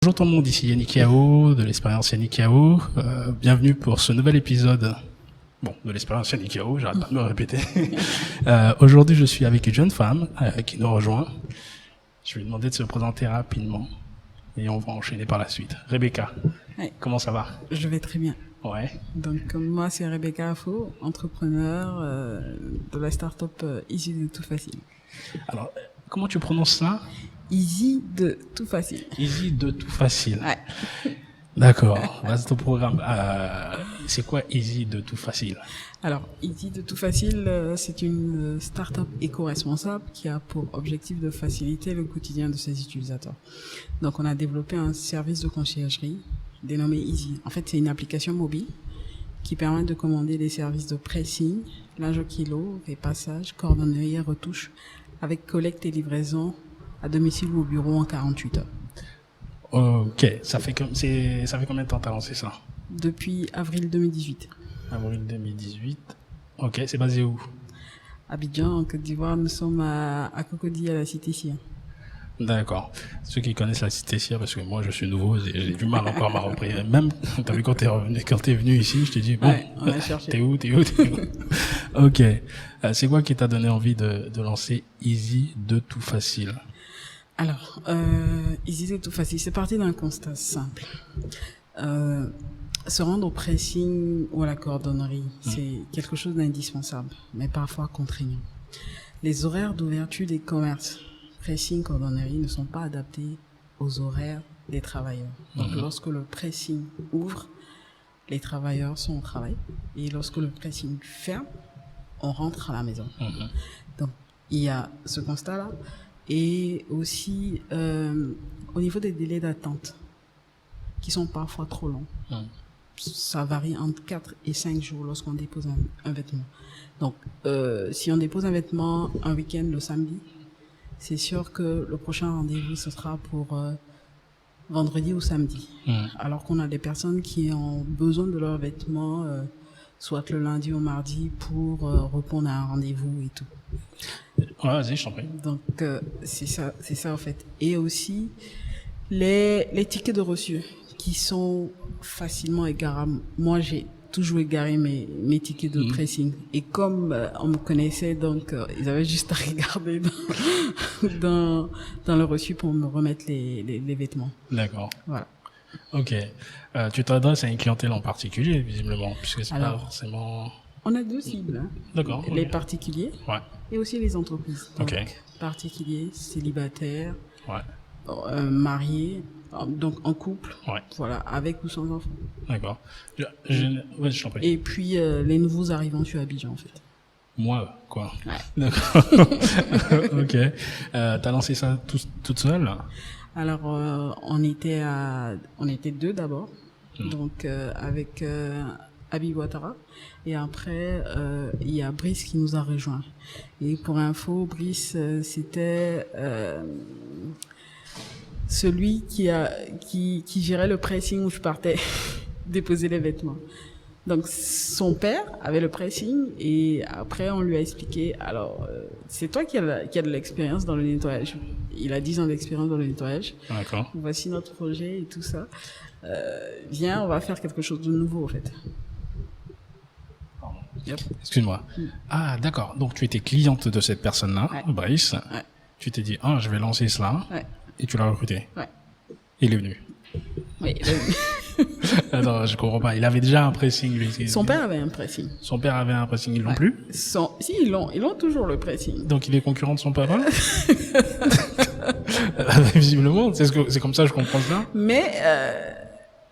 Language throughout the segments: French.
Bonjour tout le monde, ici Yannick Yao, de l'expérience Yannick Yao. Bienvenue pour ce nouvel épisode de l'expérience Yannick Yao, j'arrête pas de me répéter. Aujourd'hui, je suis avec une jeune femme qui nous rejoint. Je vais lui demander de se présenter rapidement et on va enchaîner par la suite. Rebecca, Ouais. Comment ça va? Je vais très bien. Ouais. Donc, moi, c'est Rebecca Afo, entrepreneur de la start-up Easy de Tout Facile. Alors, comment tu prononces ça? Easy de Tout Facile. Easy de Tout Facile. Ouais. D'accord, c'est ton programme. C'est quoi Easy de Tout Facile? Alors, Easy de Tout Facile, c'est une start-up éco-responsable qui a pour objectif de faciliter le quotidien de ses utilisateurs. Donc, on a développé un service de conciergerie dénommé Easy. En fait, c'est une application mobile qui permet de commander des services de pressing, linge au kilo, repassage, cordonnerie et retouche avec collecte et livraison à domicile ou au bureau en 48 heures. Ok, ça fait combien de temps t'as lancé ça? Depuis avril 2018. Avril 2018. Ok, c'est basé où? Abidjan, en Côte d'Ivoire, nous sommes à Cocody, à la Cité Sia. D'accord. Ceux qui connaissent la Cité Sia, parce que moi je suis nouveau, j'ai du mal encore à m'en repris. Même, t'as vu quand t'es venu ici, je t'ai dit, bon, Ouais, on a cherché. t'es où? Ok. C'est quoi qui t'a donné envie de lancer Easy de Tout Facile? Alors, Easy de Tout Facile, c'est parti d'un constat simple. Se rendre au pressing ou à la cordonnerie, c'est quelque chose d'indispensable, mais parfois contraignant. Les horaires d'ouverture des commerces, pressing, cordonnerie, ne sont pas adaptés aux horaires des travailleurs. Donc, lorsque le pressing ouvre, les travailleurs sont au travail. Et lorsque le pressing ferme, on rentre à la maison. Donc, il y a ce constat-là. Et aussi, au niveau des délais d'attente, qui sont parfois trop longs. Ça varie entre 4 et 5 jours lorsqu'on dépose un vêtement. Donc, si on dépose un vêtement un week-end le samedi, c'est sûr que le prochain rendez-vous, ce sera pour vendredi ou samedi. Alors qu'on a des personnes qui ont besoin de leurs vêtements, soit le lundi ou mardi, pour répondre à un rendez-vous et tout. Ouais, vas-y, je t'en prie. Donc, c'est ça en fait. Et aussi, les tickets de reçu qui sont facilement égarables. Moi, j'ai toujours égaré mes tickets de pressing. Et comme on me connaissait, donc ils avaient juste à regarder dans le reçu pour me remettre les vêtements. D'accord. Voilà. Ok. Tu t'adresses à une clientèle en particulier, visiblement, puisque c'est pas forcément... On a deux cibles. Hein. D'accord. Les particuliers et aussi les entreprises. Donc, particuliers, célibataires, mariés, donc en couple, voilà, avec ou sans enfants. D'accord. Je t'en prie. Et puis les nouveaux arrivants sur Abidjan, en fait. Moi, quoi. Ouais. D'accord. Ok. T'as lancé ça toute seule? Alors, on était deux d'abord, donc avec Habib Ouattara, et après il y a Brice qui nous a rejoint. Et pour info, Brice c'était celui qui gérait le pressing où je partais déposer les vêtements. Donc son père avait le pressing et après on lui a expliqué, alors c'est toi qui a de l'expérience dans le nettoyage. Il a 10 ans d'expérience dans le nettoyage. D'accord. Voici notre projet et tout ça. Viens, on va faire quelque chose de nouveau en fait. Yep. Excuse-moi. Ah, d'accord. Donc tu étais cliente de cette personne-là, Brice. Ouais. Tu t'es dit, je vais lancer cela. Ouais. Et tu l'as recruté. Ouais. Il est venu. Oui. Attends, je comprends pas. Il avait déjà un pressing, lui. Son père avait un pressing. Son père avait un pressing, ils l'ont plus? Si, ils l'ont toujours le pressing. Donc il est concurrent de son papa? Visiblement, c'est comme ça que je comprends ça. Mais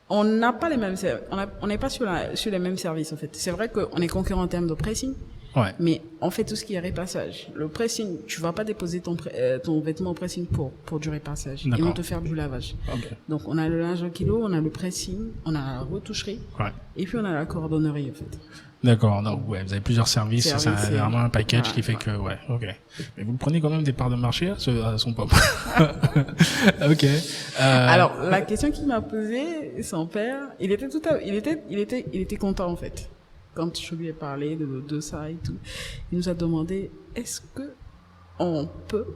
on n'a pas les mêmes services. On n'est pas sur les mêmes services en fait. C'est vrai qu'on est concurrent en termes de pressing. Ouais. Mais on fait tout ce qui est repassage. Le pressing, tu vas pas déposer ton vêtement au pressing pour du repassage. Ils vont te faire du lavage. Okay. Donc on a le linge au kilo, on a le pressing, on a la retoucherie, et puis on a la cordonnerie en fait. D'accord, donc vous avez plusieurs services, c'est vraiment un package qui fait que, ok. Mais vous prenez quand même des parts de marché à son papa. Ok. Alors, la question qu'il m'a posée, son père, il était content en fait. Quand je lui ai parlé de ça et tout, il nous a demandé, est-ce que on peut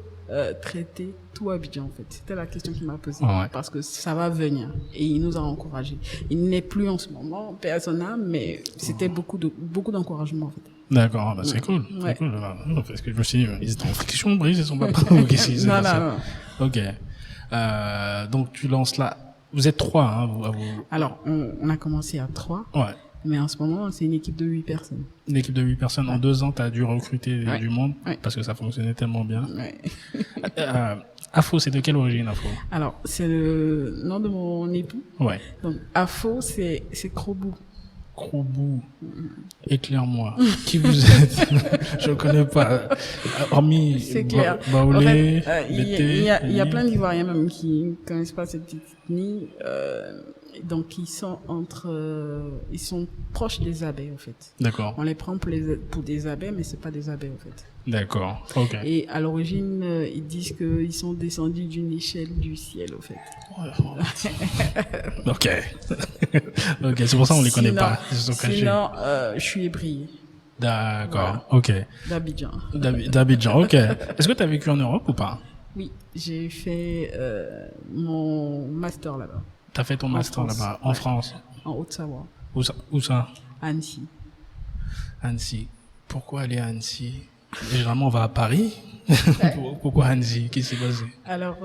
traiter tout Abidjan, en fait. C'était la question qu'il m'a posée. Ouais. Parce que ça va venir. Et il nous a encouragés. Il n'est plus en ce moment personnel, mais c'était beaucoup d'encouragement, en fait. D'accord, bah, c'est cool. Ouais. C'est cool. Parce que je me suis dit, ils étaient en friction, Brice, ils sont pas ou qu'est-ce qui s'est Non, passé? non, non. Ok. Donc, tu lances là. Vous êtes 3, hein, vous. Alors, on a commencé à 3. Ouais. Mais en ce moment, c'est une équipe de 8 personnes. Une équipe de 8 personnes. En 2 ans, tu as dû recruter Ouais. du monde Ouais. parce que ça fonctionnait tellement bien. Ouais. Afo, c'est de quelle origine, Afo? Alors, c'est le nom de mon époux. Ouais. Donc, Afo, c'est Krobou. Krobou. Éclaire-moi. Qui vous êtes? Je ne connais pas. Hormis C'est clair. Baoulé, En fait, il y a plein d'Ivoiriens même qui ne connaissent pas cette petite ethnie. Donc, ils sont proches des abeilles, en fait. D'accord. On les prend pour des abeilles, mais c'est pas des abeilles, en fait. D'accord. Ok. Et à l'origine, ils disent qu'ils sont descendus d'une échelle du ciel, en fait. Ok. Ok, c'est pour ça qu'on les connaît Sinon- pas. Ils se sont cachés. Sinon, je suis ébrie D'accord. Voilà. Ok. d'Abidjan. D'Abidjan. Ok. Est-ce que tu as vécu en Europe ou pas? Oui, j'ai fait mon master là-bas, T'as fait ton En master France. là-bas, en Ouais. France. en Haute-Savoie, Où ça? à Annecy. Annecy. Pourquoi aller à Annecy? Généralement, on va à Paris. Pourquoi Annecy? Qu'est-ce qui s'est passé? Alors,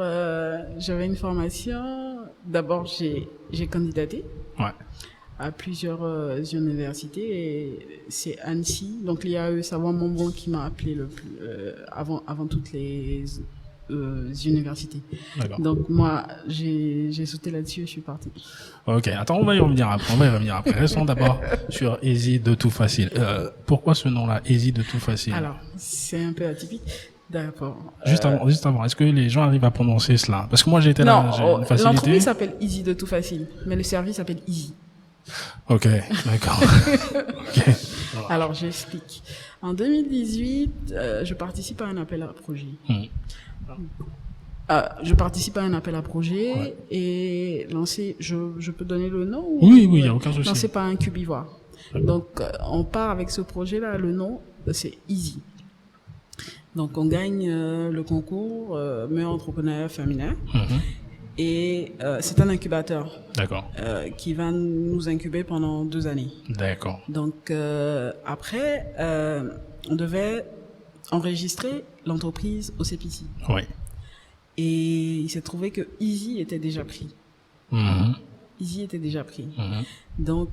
j'avais une formation. D'abord, j'ai candidaté Ouais. à plusieurs universités et c'est Annecy. Donc, l'IAE Savoie-Montbron qui m'a appelé avant toutes les universités. D'accord. Donc, moi, j'ai sauté là-dessus et je suis partie. Ok. Attends, on va y revenir après. Restons d'abord sur Easy de tout facile. Pourquoi ce nom-là, Easy de tout facile? Alors, c'est un peu atypique. D'accord. Juste avant, est-ce que les gens arrivent à prononcer cela? Parce que moi, j'ai été là, j'ai une facilité. L'entreprise s'appelle Easy de tout facile, mais le service s'appelle Easy. Ok, d'accord. Ok. Alors, j'explique. En 2018, je participe à un appel à projet. Je participe à un appel à projet Ouais. et lancé, je peux donner le nom ou- Oui, il n'y a aucun souci. Lancé par un Cubivoire. Donc, on part avec ce projet-là, le nom, c'est Easy. Donc, on gagne le concours meilleur entrepreneur féminin Mhm. et c'est un incubateur D'accord. qui va nous incuber pendant 2 années. D'accord. Donc, après, on devait enregistrer l'entreprise au CPC. Oui. Et il s'est trouvé que Easy était déjà pris. Mhm. Easy était déjà pris. Mhm. Donc,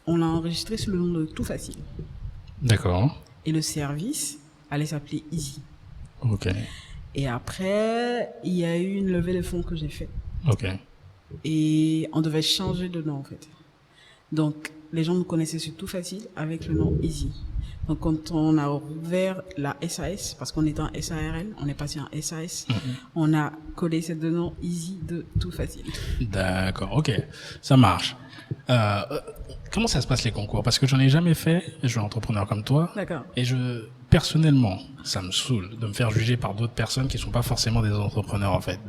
on l'a enregistré sous le nom de Tout Facile. D'accord. Et le service allait s'appeler Easy. Ok. Et après, il y a eu une levée de fonds que j'ai faite. Ok. Et on devait changer de nom, en fait. Donc, les gens nous connaissaient sur Tout Facile avec le nom Easy. Donc, quand on a ouvert la SAS, parce qu'on était en SARL, on est passé en SAS, on a collé ces 2 noms Easy de Tout Facile. D'accord. Ok. Ça marche. Comment ça se passe les concours? Parce que j'en ai jamais fait. Je suis entrepreneur comme toi. D'accord. Et personnellement, ça me saoule de me faire juger par d'autres personnes qui sont pas forcément des entrepreneurs, en fait.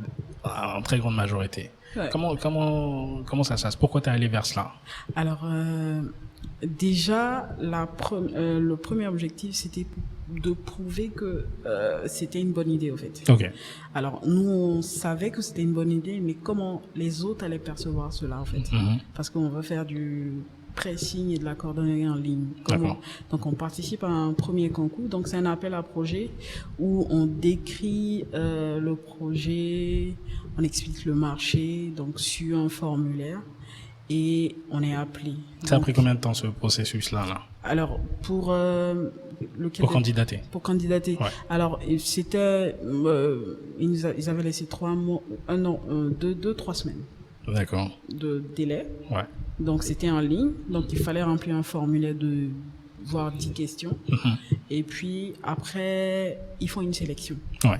En très grande majorité. Ouais. Comment ça se passe? Pourquoi t'es allé vers cela? Alors, déjà, le premier objectif, c'était de prouver que c'était une bonne idée, en fait. Ok. Alors, nous, on savait que c'était une bonne idée, mais comment les autres allaient percevoir cela, en fait. Mhm. Parce qu'on veut faire du pressing et de la cordonnerie en ligne. Comment? D'accord. Donc, on participe à un premier concours. Donc, c'est un appel à projet où on décrit le projet, on explique le marché, donc sur un formulaire, et on est appelé. Ça a Donc, pris combien de temps, ce processus-là, là? alors, pour Pour candidater? pour candidater. Ouais. Alors, c'était, ils avaient laissé 3 mois, 1 an, 2-3 semaines D'accord. de délai. Ouais. Donc, c'était en ligne. Donc, il fallait remplir un formulaire de voire 10 questions. Mhm. Et puis, après, ils font une sélection. Ouais.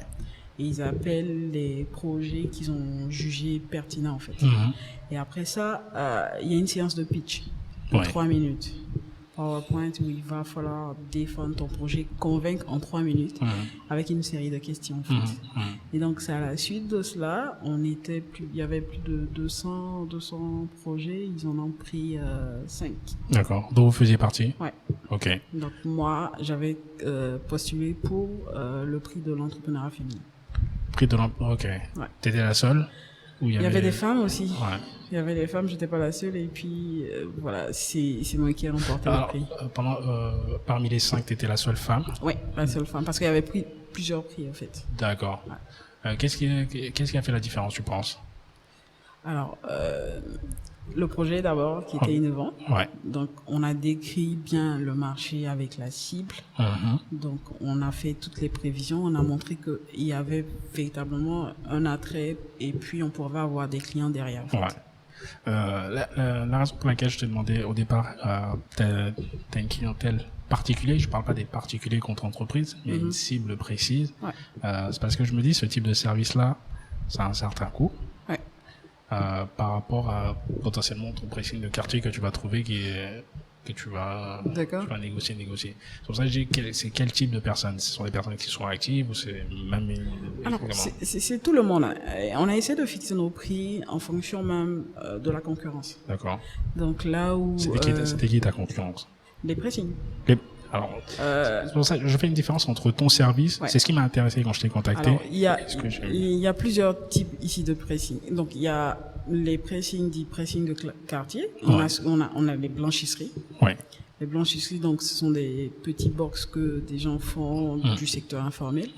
Et ils appellent les projets qu'ils ont jugés pertinents, en fait. Mhm. Et après ça, il y a une séance de pitch de Ouais. 3 minutes. PowerPoint où il va falloir défendre ton projet, convaincre en 3 minutes avec une série de questions. En fait. Et donc, c'est à la suite de cela, il y avait plus de 200 projets, ils en ont pris 5. D'accord. Dont vous faisiez partie? Ouais. Ok. Donc, moi, j'avais postulé pour le prix de l'entrepreneuriat féminin. Prix de ok. Ouais. T'étais la seule? Il y avait des femmes aussi. Ouais. Il y avait des femmes, j'étais pas la seule. Et puis, voilà, c'est moi qui ai remporté le prix. Parmi les 5, t'étais la seule femme? Oui, la seule femme. Parce qu'il y avait plusieurs prix, en fait. D'accord. Ouais. Qu'est-ce qui a fait la différence, tu penses? Alors, le projet d'abord, qui était innovant. Ouais. Donc, on a décrit bien le marché avec la cible. Donc, on a fait toutes les prévisions. On a montré qu'il y avait véritablement un attrait et puis on pouvait avoir des clients derrière. En fait. Ouais. La raison pour laquelle je te demandais au départ, t'as une clientèle particulière, je parle pas des particuliers contre entreprises, mais une cible précise. Ouais. C'est parce que je me dis, ce type de service-là, ça a un certain coût. Ouais. Par rapport à potentiellement ton pricing de quartier que tu vas trouver que tu vas négocier. C'est pour ça que je dis c'est quel type de personnes? Ce sont des personnes qui sont actives ou c'est même... Alors, c'est tout le monde. On a essayé de fixer nos prix en fonction même de la concurrence. D'accord. Donc là où... C'était qui ta concurrence? Les pressings. Alors, c'est pour ça que je fais une différence entre ton service, c'est ce qui m'a intéressé quand je t'ai contacté. Alors, il y a plusieurs types ici de pressing. Donc, il y a les pressings dits pressing de quartier. On a les blanchisseries. Ouais. Les blanchisseries, donc, ce sont des petits box que des gens font du secteur informel.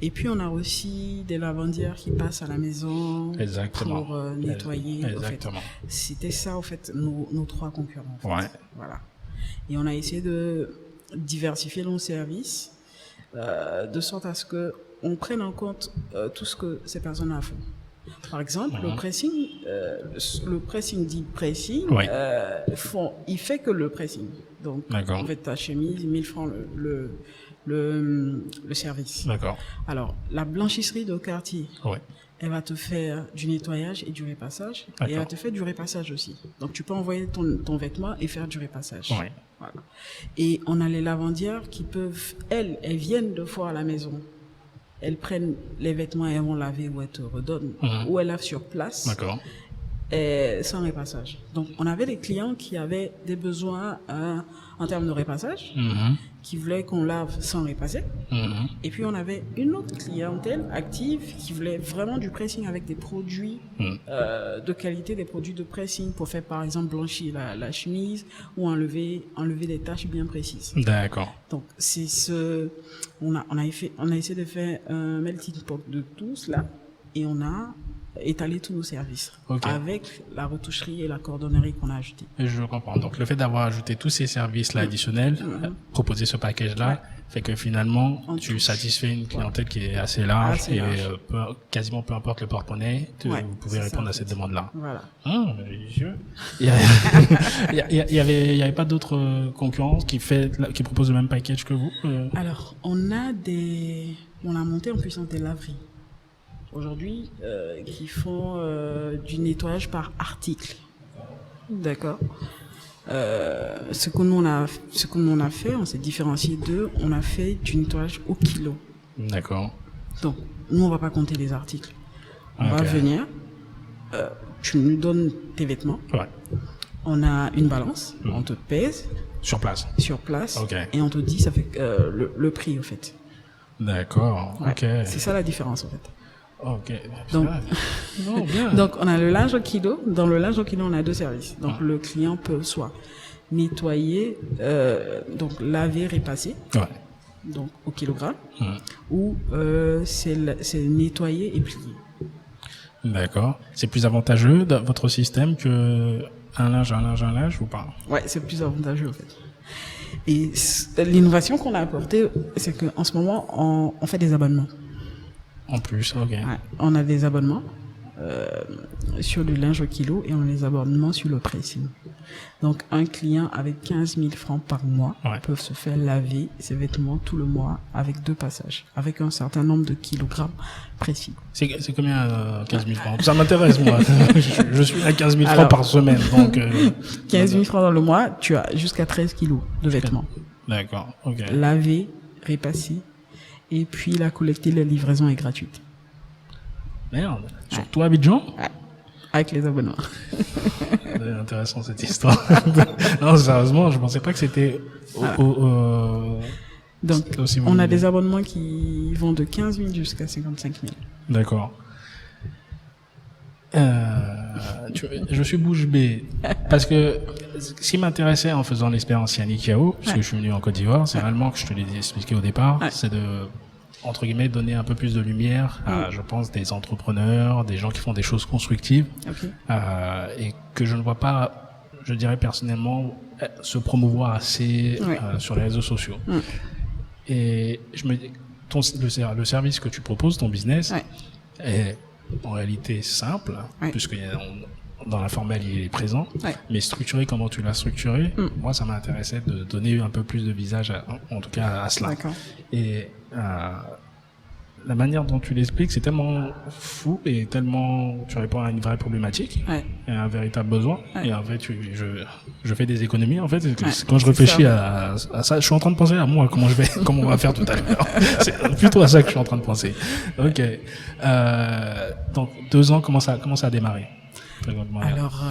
Et puis, on a aussi des lavandières qui passent à la maison pour nettoyer. Exactement. C'était ça, en fait, nos 3 concurrents. En fait. Ouais. Voilà. Et on a essayé de diversifier nos services de sorte à ce que on prenne en compte tout ce que ces personnes-là font. Par exemple, le pressing dit pressing, il fait que le pressing. Donc, en fait, ta chemise, 1000 francs le service. D'accord. Alors, la blanchisserie de quartier, elle va te faire du nettoyage et du repassage. Et elle va te faire du repassage aussi. Donc, tu peux envoyer ton vêtement et faire du repassage. Ouais. Voilà. Et on a les lavandières qui peuvent, elles viennent 2 fois à la maison. Elles prennent les vêtements et elles vont laver ou elles te redonnent. Ou elles lavent sur place. D'accord. Sans repassage. Donc, on avait des clients qui avaient des besoins en termes de repassage, qui voulaient qu'on lave sans repasser. Et puis, on avait une autre clientèle active qui voulait vraiment du pressing avec des produits de qualité, des produits de pressing pour faire, par exemple, blanchir la chemise ou enlever des taches bien précises. D'accord. Donc, on a essayé de faire un melting pot de tout cela et on a étaler tous nos services avec la retoucherie et la cordonnerie qu'on a ajoutée. Je comprends. Donc, le fait d'avoir ajouté tous ces services-là additionnels, proposer ce package-là, fait que finalement, tu satisfais une clientèle qui est assez large et quasiment peu importe le porte-monnaie, vous pouvez répondre à cette demande-là. Voilà. Il y avait pas d'autres concurrents qui proposent le même package que vous? Alors, on a monté en puissance des laveries. Aujourd'hui, qui font du nettoyage par article. D'accord. Ce que nous on a fait, on s'est différencié d'eux, on a fait du nettoyage au kilo. D'accord. Donc, nous, on va pas compter les articles. On va venir, tu nous donnes tes vêtements. Ouais. On a une balance, on te pèse. Sur place. Et on te dit, ça fait le prix, en fait. D'accord. Ouais. C'est ça la différence, en fait. Ok. Donc, on a le linge au kilo. Dans le linge au kilo, on a 2 services. Donc, le client peut soit nettoyer, donc laver, repasser, donc au kilogramme, ou c'est nettoyer et plier. D'accord. C'est plus avantageux dans votre système que un linge ou pas? Ouais, c'est plus avantageux en fait. Et l'innovation qu'on a apportée, c'est qu'en ce moment, on fait des abonnements. En plus, ok. Ouais, on a des abonnements sur le linge au kilo et on a les abonnements sur le pressing. Donc, un client avec 15 000 francs par mois peut se faire laver ses vêtements tout le mois avec 2 passages, avec un certain nombre de kilogrammes précis. C'est combien 15 000 francs? Ça m'intéresse, moi. je suis à 15 000 francs par semaine. Donc, 15 000 francs dans le mois, tu as jusqu'à 13 kilos de vêtements. D'accord, ok. Laver, repasser, et puis la collecter, la livraison est gratuite. Merde. Surtout à Abidjan? Ouais. Avec les abonnements. C'est intéressant cette histoire. Non, sérieusement, je pensais pas que c'était Donc, on a des abonnements qui vont de 15 000 jusqu'à 55 000. D'accord. Je suis bouche bée parce que ce qui m'intéressait en faisant l'expérience Yannick Yao, parce que je suis venu en Côte d'Ivoire, c'est réellement que je te l'ai expliqué au départ, c'est de, entre guillemets, donner un peu plus de lumière à, je pense, des entrepreneurs, des gens qui font des choses constructives, et que je ne vois pas, je dirais personnellement, se promouvoir assez sur les réseaux sociaux. Et je me dis, le service que tu proposes, ton business, est en réalité simple, puisque dans la formelle il est présent, mais structuré, comment tu l'as structuré, moi ça m'a intéressé de donner un peu plus de visage en tout cas à cela. Et la manière dont tu l'expliques, c'est tellement fou et tellement tu réponds à une vraie problématique et à un véritable besoin. Et en fait, je fais des économies. En fait, quand je réfléchis à ça, je suis en train de penser à moi, comment on va faire tout à l'heure. C'est plutôt à ça que je suis en train de penser. Ok. Donc 2 ans, comment ça a démarré? Alors,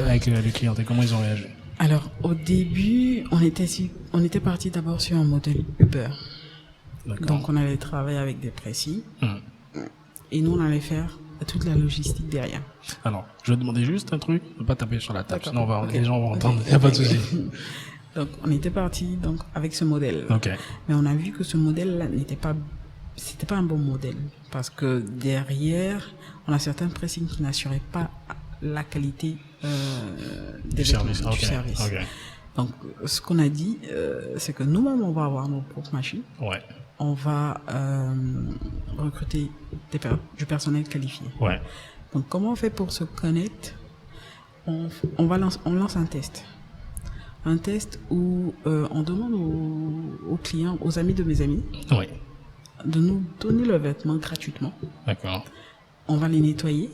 avec les clients, et comment ils ont réagi? Alors, au début, on était parti d'abord sur un modèle Uber. Donc, on allait travailler avec des précis. Et nous, on allait faire toute la logistique derrière. Alors, je vais demander juste un truc, ne pas taper sur la table, sinon les gens vont entendre, il n'y a pas de souci. Donc, on était parti donc avec ce modèle. Mais on a vu que ce modèle-là c'était pas un bon modèle. Parce que derrière, on a certains pressings qui n'assuraient pas la qualité du service. Donc, ce qu'on a dit, c'est que nous-mêmes, on va avoir nos propres machines. On va recruter du personnel qualifié. Donc, comment on fait pour se connaître? On lance un test. Un test où on demande aux clients, aux amis de mes amis, de nous donner leurs vêtements gratuitement. On va les nettoyer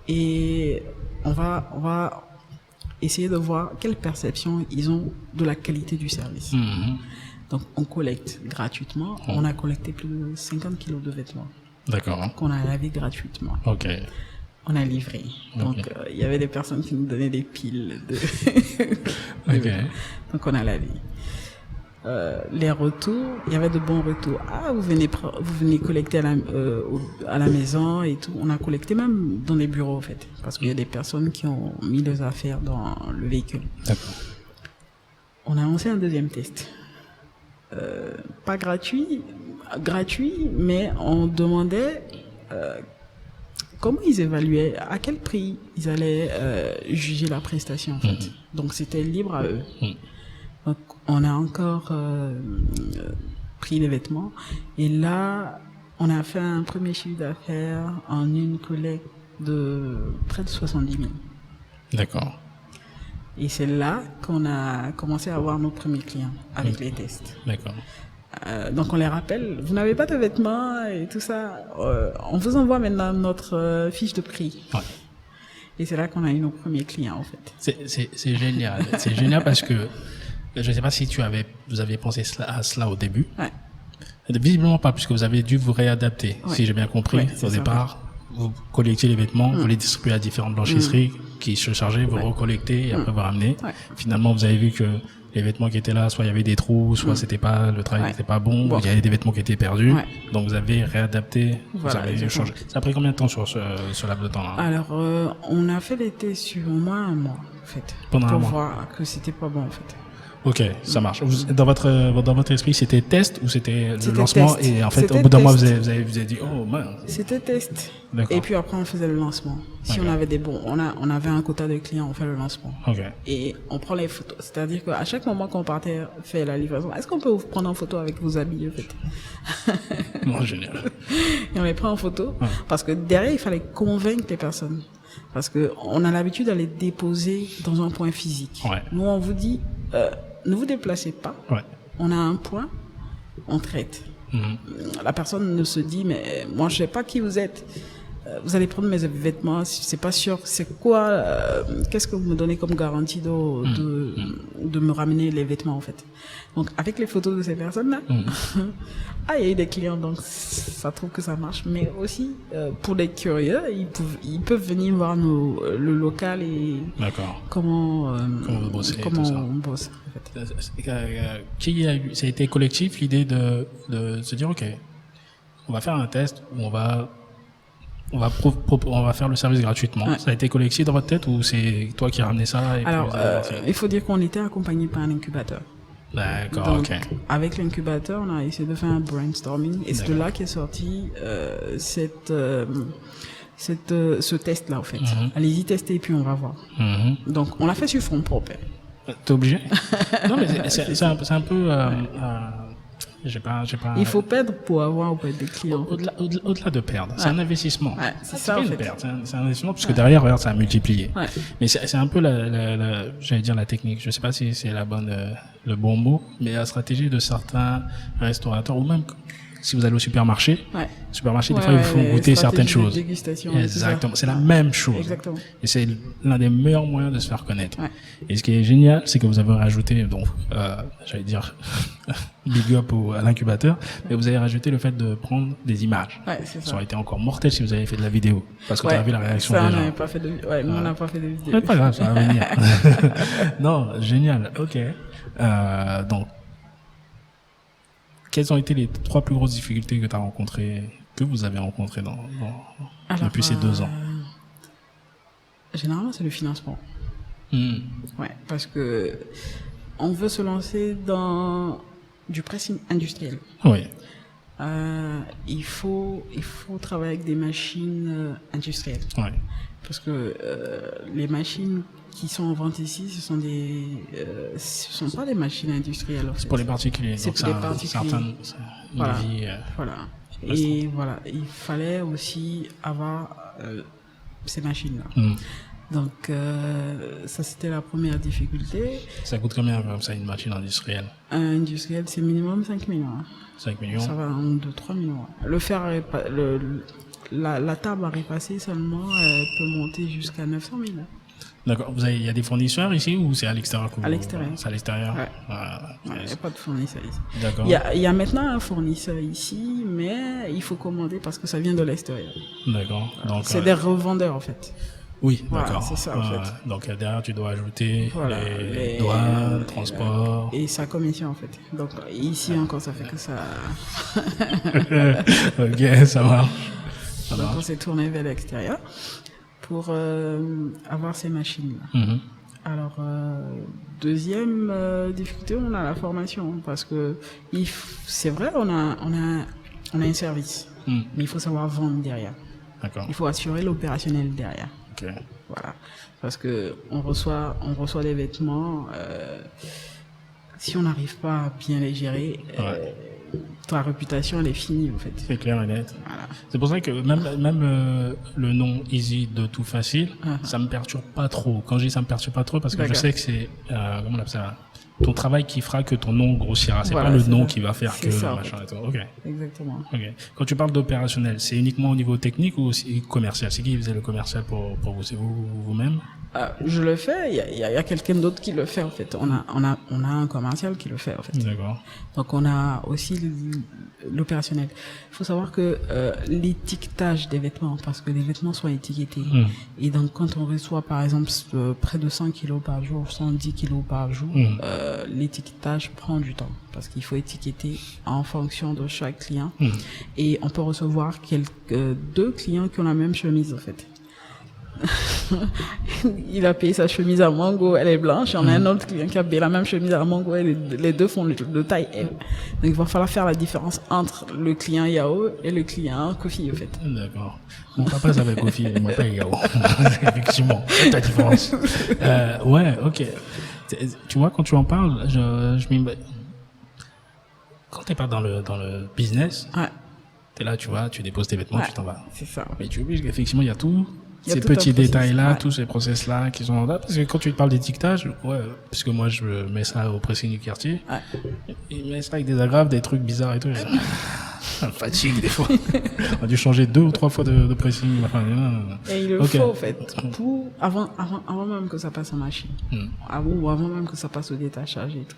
et on va essayer de voir quelle perception ils ont de la qualité du service. Donc, on collecte gratuitement. On a collecté plus de 50 kilos de vêtements. Qu'on a lavé gratuitement. On a livré. Donc, il y avait des personnes qui nous donnaient des piles Donc, on a lavé. Les retours, il y avait de bons retours. Ah, vous venez collecter à la maison et tout. On a collecté même dans les bureaux, en fait. Parce qu'il y a des personnes qui ont mis leurs affaires dans le véhicule. On a lancé un deuxième test. Pas gratuit, mais on demandait comment ils évaluaient, à quel prix ils allaient juger la prestation, en fait. Donc, c'était libre à eux. Donc, on a encore pris les vêtements. Et là, on a fait un premier chiffre d'affaires en une collecte de près de 70 000. Et c'est là qu'on a commencé à avoir nos premiers clients avec les tests. Donc, on les rappelle, vous n'avez pas de vêtements et tout ça. On vous envoie maintenant notre fiche de prix. Et c'est là qu'on a eu nos premiers clients, en fait. C'est génial. C'est génial parce que je ne sais pas si vous aviez pensé à cela au début. Visiblement pas, puisque vous avez dû vous réadapter, si j'ai bien compris. Au départ, vous collectiez les vêtements, vous les distribuez à différentes blanchisseries qui se chargeaient, vous recollectez et après vous ramenez. Finalement, vous avez vu que les vêtements qui étaient là, soit il y avait des trous, soit le travail n'était pas bon, il y avait des vêtements qui étaient perdus. Donc vous avez réadapté, vous avez changé. Ça a pris combien de temps sur ce laps de temps-là? Alors, on a fait les tests sur au moins un mois, en fait. Pendant pour un mois. Voir que c'était pas bon, en fait. Ok, ça marche. Dans votre esprit, c'était test ou c'était le C'était lancement test. et en fait, C'était au bout d'un mois, test. vous avez dit, oh mince. C'était test. D'accord. Et puis après, on faisait le lancement. Si on D'accord. avait des bons, on avait un quota de clients, on fait le lancement. Ok. Et on prend les photos. C'est-à-dire qu'à chaque moment qu'on partait faire la livraison, est-ce qu'on peut vous prendre en photo avec vos habits, en fait? Bon, génial. Et on les prend en photo. Parce que derrière, il fallait convaincre les personnes. Parce que on a l'habitude d'aller déposer dans un point physique. Ouais. Nous, on vous dit, ne vous déplacez pas. Ouais. On a un point, on traite. La personne ne se dit, mais moi, je sais pas qui vous êtes. Vous allez prendre mes vêtements, c'est pas sûr. C'est quoi, qu'est-ce que vous me donnez comme garantie de me ramener les vêtements, en fait. Donc, avec les photos de ces personnes-là, il y a eu des clients, donc ça trouve que ça marche. Mais aussi, pour les curieux, ils peuvent venir voir le local et D'accord. comment vous bossez et comment tout ça. on bosse, en fait. Ça a été collectif l'idée de se dire, ok, on va faire un test où on va faire le service gratuitement. Ouais. Ça a été collectif dans votre tête ou c'est toi qui as ramené ça et Alors, puis vous avez lancé? il faut dire qu'on était accompagné par un incubateur. D'accord, Donc, ok. avec l'incubateur, on a essayé de faire un brainstorming et c'est de D'accord. là qu'est sorti ce test-là, en fait. Allez-y tester et puis on va voir. Donc, on l'a fait sur fonds propres. T'es obligé? Non, mais c'est un peu... j'ai pas... Il faut perdre pour avoir auprès des clients. Au-delà de perdre, c'est un investissement. Ouais, c'est C'est ça, pas en une fait. perte, c'est un investissement parce que derrière, regarde, ça a multiplié. Ouais. Mais c'est un peu j'allais dire la technique. Je sais pas si c'est le bon mot, mais la stratégie de certains restaurateurs ou même si vous allez au supermarché, Ouais. des fois, ils vous font goûter certaines choses. Dégustation, Exactement. C'est la même chose. Exactement. Et c'est l'un des meilleurs moyens de se faire connaître. Ouais. Et ce qui est génial, c'est que vous avez rajouté, donc, j'allais dire, big up à l'incubateur, mais vous avez rajouté le fait de prendre des images. Ouais, c'est Ça ça. aurait été encore mortel si vous avez fait de la vidéo. Parce que tu as vu la réaction ça, des on gens. n'avait pas fait de, ouais, nous, on n'a pas fait de vidéo. C'est pas grave, ça va venir. Non, génial. Ok. Donc, quelles ont été les 3 plus grosses difficultés que vous avez rencontrées depuis ces 2 ans? Généralement, c'est le financement. Ouais, parce que on veut se lancer dans du pressing industriel. Oui. Il faut travailler avec des machines industrielles. Ouais. Parce que les machines qui sont en vente ici, ce sont pas des machines industrielles. En fait. C'est pour les particuliers. C'est Donc, pour les particuliers. Voilà. Voilà. Et voilà, il fallait aussi avoir ces machines-là. Donc, ça, c'était la première difficulté. Ça coûte combien, comme ça, une machine industrielle? Industrielle, c'est minimum 5 millions. 5 millions? Ça va en 2-3 millions. Le fer, la table à repasser seulement peut monter jusqu'à 900 000. D'accord. Il y a des fournisseurs ici ou c'est à l'extérieur? À l'extérieur. C'est à l'extérieur? Ouais. Voilà. Il n'y a pas de fournisseur ici. D'accord. Il y a maintenant un fournisseur ici, mais il faut commander parce que ça vient de l'extérieur. D'accord. Donc, C'est des revendeurs, en fait. oui, Voilà, d'accord. c'est ça, en fait. Donc, derrière, tu dois ajouter Voilà, les douanes, transport. Et sa commission, en fait. Donc, ici encore, ça fait que ça... Ok, ça marche. Donc, on s'est tourné vers l'extérieur pour avoir ces machines-là. Alors, deuxième difficulté, on a la formation. Parce que c'est vrai, on a un service. Mais il faut savoir vendre derrière. D'accord. Il faut assurer l'opérationnel derrière. Ok. Voilà. Parce que on reçoit des vêtements, si on n'arrive pas à bien les gérer, ta réputation, elle est finie, en fait. C'est clair et net. Voilà. C'est pour ça que même le nom Easy de tout facile, ça me perturbe pas trop. Quand je dis ça me perturbe pas trop, parce que je sais que c'est, comment on appelle ça, ton travail qui fera que ton nom grossira. C'est Voilà, pas le c'est nom ça. qui va faire C'est que ça, en machin et tout. Ok. Exactement. Ok. Quand tu parles d'opérationnel, c'est uniquement au niveau technique ou aussi commercial? C'est qui faisait le commercial pour vous? C'est vous-même? Je le fais, il y a quelqu'un d'autre qui le fait, en fait. On a un commercial qui le fait, en fait. D'accord. Donc, on a aussi l'opérationnel. Il faut savoir que l'étiquetage des vêtements, parce que les vêtements sont étiquetés. Et donc, quand on reçoit, par exemple, près de 100 kilos par jour, 110 kilos par jour, l'étiquetage prend du temps. Parce qu'il faut étiqueter en fonction de chaque client. Et on peut recevoir 2 clients qui ont la même chemise, en fait. Il a payé sa chemise à mango, elle est blanche. Il y en a un autre client qui a payé la même chemise à mango, les deux font de taille M. Donc il va falloir faire la différence entre le client Yao et le client Kofi, en fait. D'accord. Mon papa s'appelle Kofi, moi pas Yao. Effectivement, c'est la différence. Ouais, ok. Tu vois, quand tu en parles, quand t'es pas dans le business, Ouais, t'es là, tu vois, tu déposes tes vêtements, ouais, tu t'en vas. c'est ça. Mais tu oublies qu'effectivement, il y a tous Il y a ces tout un petits process, détails-là, ouais. tous ces process-là qui sont là. Parce que quand tu parles d'étiquetage, ouais, puisque moi, je mets ça au pressing du quartier, Ouais. il met ça avec des agrafes, des trucs bizarres et tout. Ça me fatigue des fois. On a dû changer 2 ou 3 fois de pressing. Enfin, Et il le ok. faut, en fait, avant même que ça passe en machine. Avant même que ça passe au détachage et tout.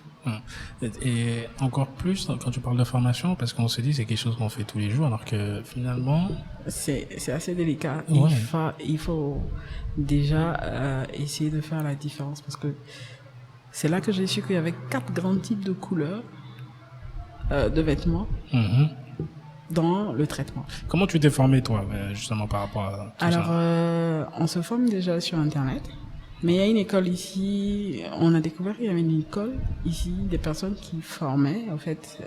Et encore plus quand tu parles de formation, parce qu'on se dit c'est quelque chose qu'on fait tous les jours, alors que finalement, C'est assez délicat. Ouais. Il faut déjà essayer de faire la différence parce que c'est là que j'ai su qu'il y avait 4 grands types de couleurs de vêtements dans le traitement. comment tu t'es formé toi, justement par rapport à tout Alors, ça? on se forme déjà sur Internet, mais il y a une école ici, on a découvert qu'il y avait une école ici, des personnes qui formaient en fait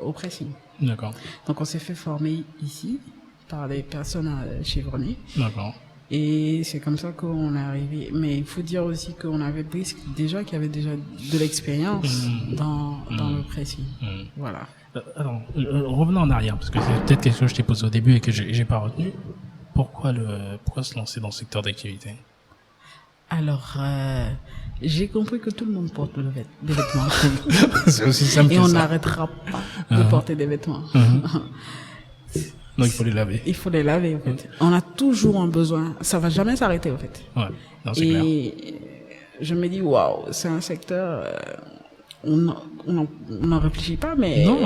au pressing. D'accord, Donc on s'est fait former ici par des personnes chevronnées. d'accord. Et c'est comme ça qu'on est arrivé. Mais il faut dire aussi qu'on avait Brisk déjà qui avait déjà de l'expérience dans le pressing. Voilà. Attends, revenons en arrière, parce que c'est peut-être quelque chose que je t'ai posé au début et que j'ai pas retenu. Pourquoi se lancer dans ce secteur d'activité? Alors, j'ai compris que tout le monde porte des vêtements. C'est aussi simple Et que on ça. n'arrêtera pas de porter des vêtements. Donc il faut les laver. Il faut les laver, en fait. On a toujours un besoin. Ça va jamais s'arrêter, en fait. Ouais, non, c'est clair. Et je me dis, waouh, c'est un secteur, on n'en réfléchit pas, mais Non.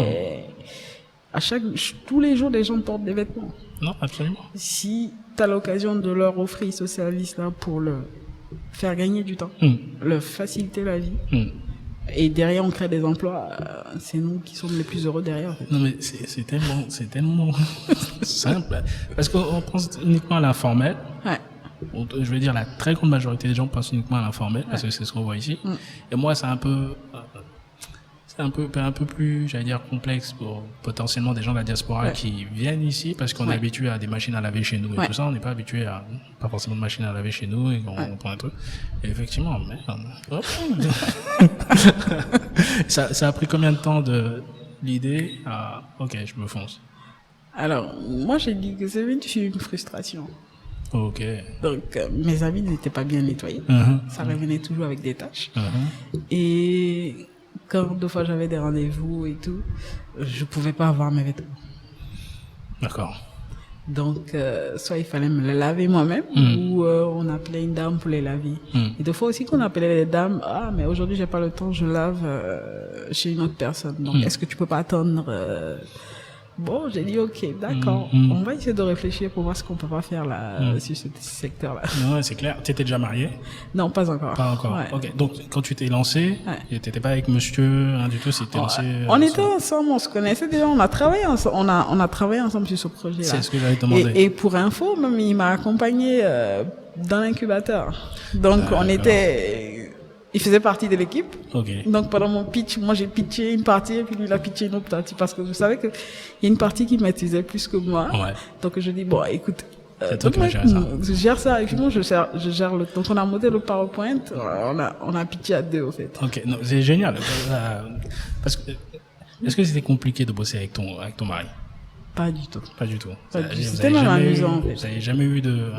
tous les jours, les gens portent des vêtements. Non, absolument. Si tu as l'occasion de leur offrir ce service-là pour leur faire gagner du temps, leur faciliter la vie, et derrière on crée des emplois, c'est nous qui sommes les plus heureux derrière. En fait. Non, mais c'est tellement simple. Parce qu'on pense uniquement à l'informel. Ouais. Je veux dire, la très grande majorité des gens pensent uniquement à l'informel, parce que c'est ce qu'on voit ici. Et moi, c'est un peu plus, j'allais dire, complexe pour potentiellement des gens de la diaspora qui viennent ici parce qu'on est habitué à des machines à laver chez nous et tout ça. On n'est pas habitué à, pas forcément de machines à laver chez nous et on prend un truc. Et effectivement, merde. Ça a pris combien de temps de l'idée à, ok, je me fonce. Alors, moi j'ai dit que c'est venu sur une frustration. Ok. Donc, mes habits n'étaient pas bien nettoyés. Ça revenait toujours avec des taches. Et quand deux fois j'avais des rendez-vous et tout, je pouvais pas avoir mes vêtements. D'accord. Donc, soit il fallait me les laver moi-même, ou on appelait une dame pour les laver. Et des fois aussi qu'on appelait les dames, ah, mais aujourd'hui j'ai pas le temps, je lave chez une autre personne. Donc, est-ce que tu peux pas attendre Bon, j'ai dit ok, d'accord. On va essayer de réfléchir pour voir ce qu'on peut pas faire là sur ce secteur-là. Non, c'est clair. T'étais déjà marié? Non, pas encore. Pas encore. Ouais. Ok. Donc quand tu t'es lancé, t'étais pas avec monsieur, rien du tout. C'était lancé. On était ensemble, on se connaissait déjà, on a travaillé ensemble. On a travaillé ensemble sur ce projet-là. C'est ce que j'allais te demander. Et pour info, même il m'a accompagné dans l'incubateur. Donc on était. Il faisait partie de l'équipe. Okay. Donc pendant mon pitch, moi j'ai pitché une partie et puis lui il a pitché une autre partie parce que je savais qu'il y a une partie qui maîtrisait plus que moi. Ouais. Donc je dis bon écoute, je gère ça et puis moi je gère le. Donc on a monté le PowerPoint, on a pitché à deux au fait. Ok, non, c'est génial parce que est-ce que c'était compliqué de bosser avec ton mari? Pas du tout. Pas du tout. C'était même amusant en fait. Vous avez jamais eu de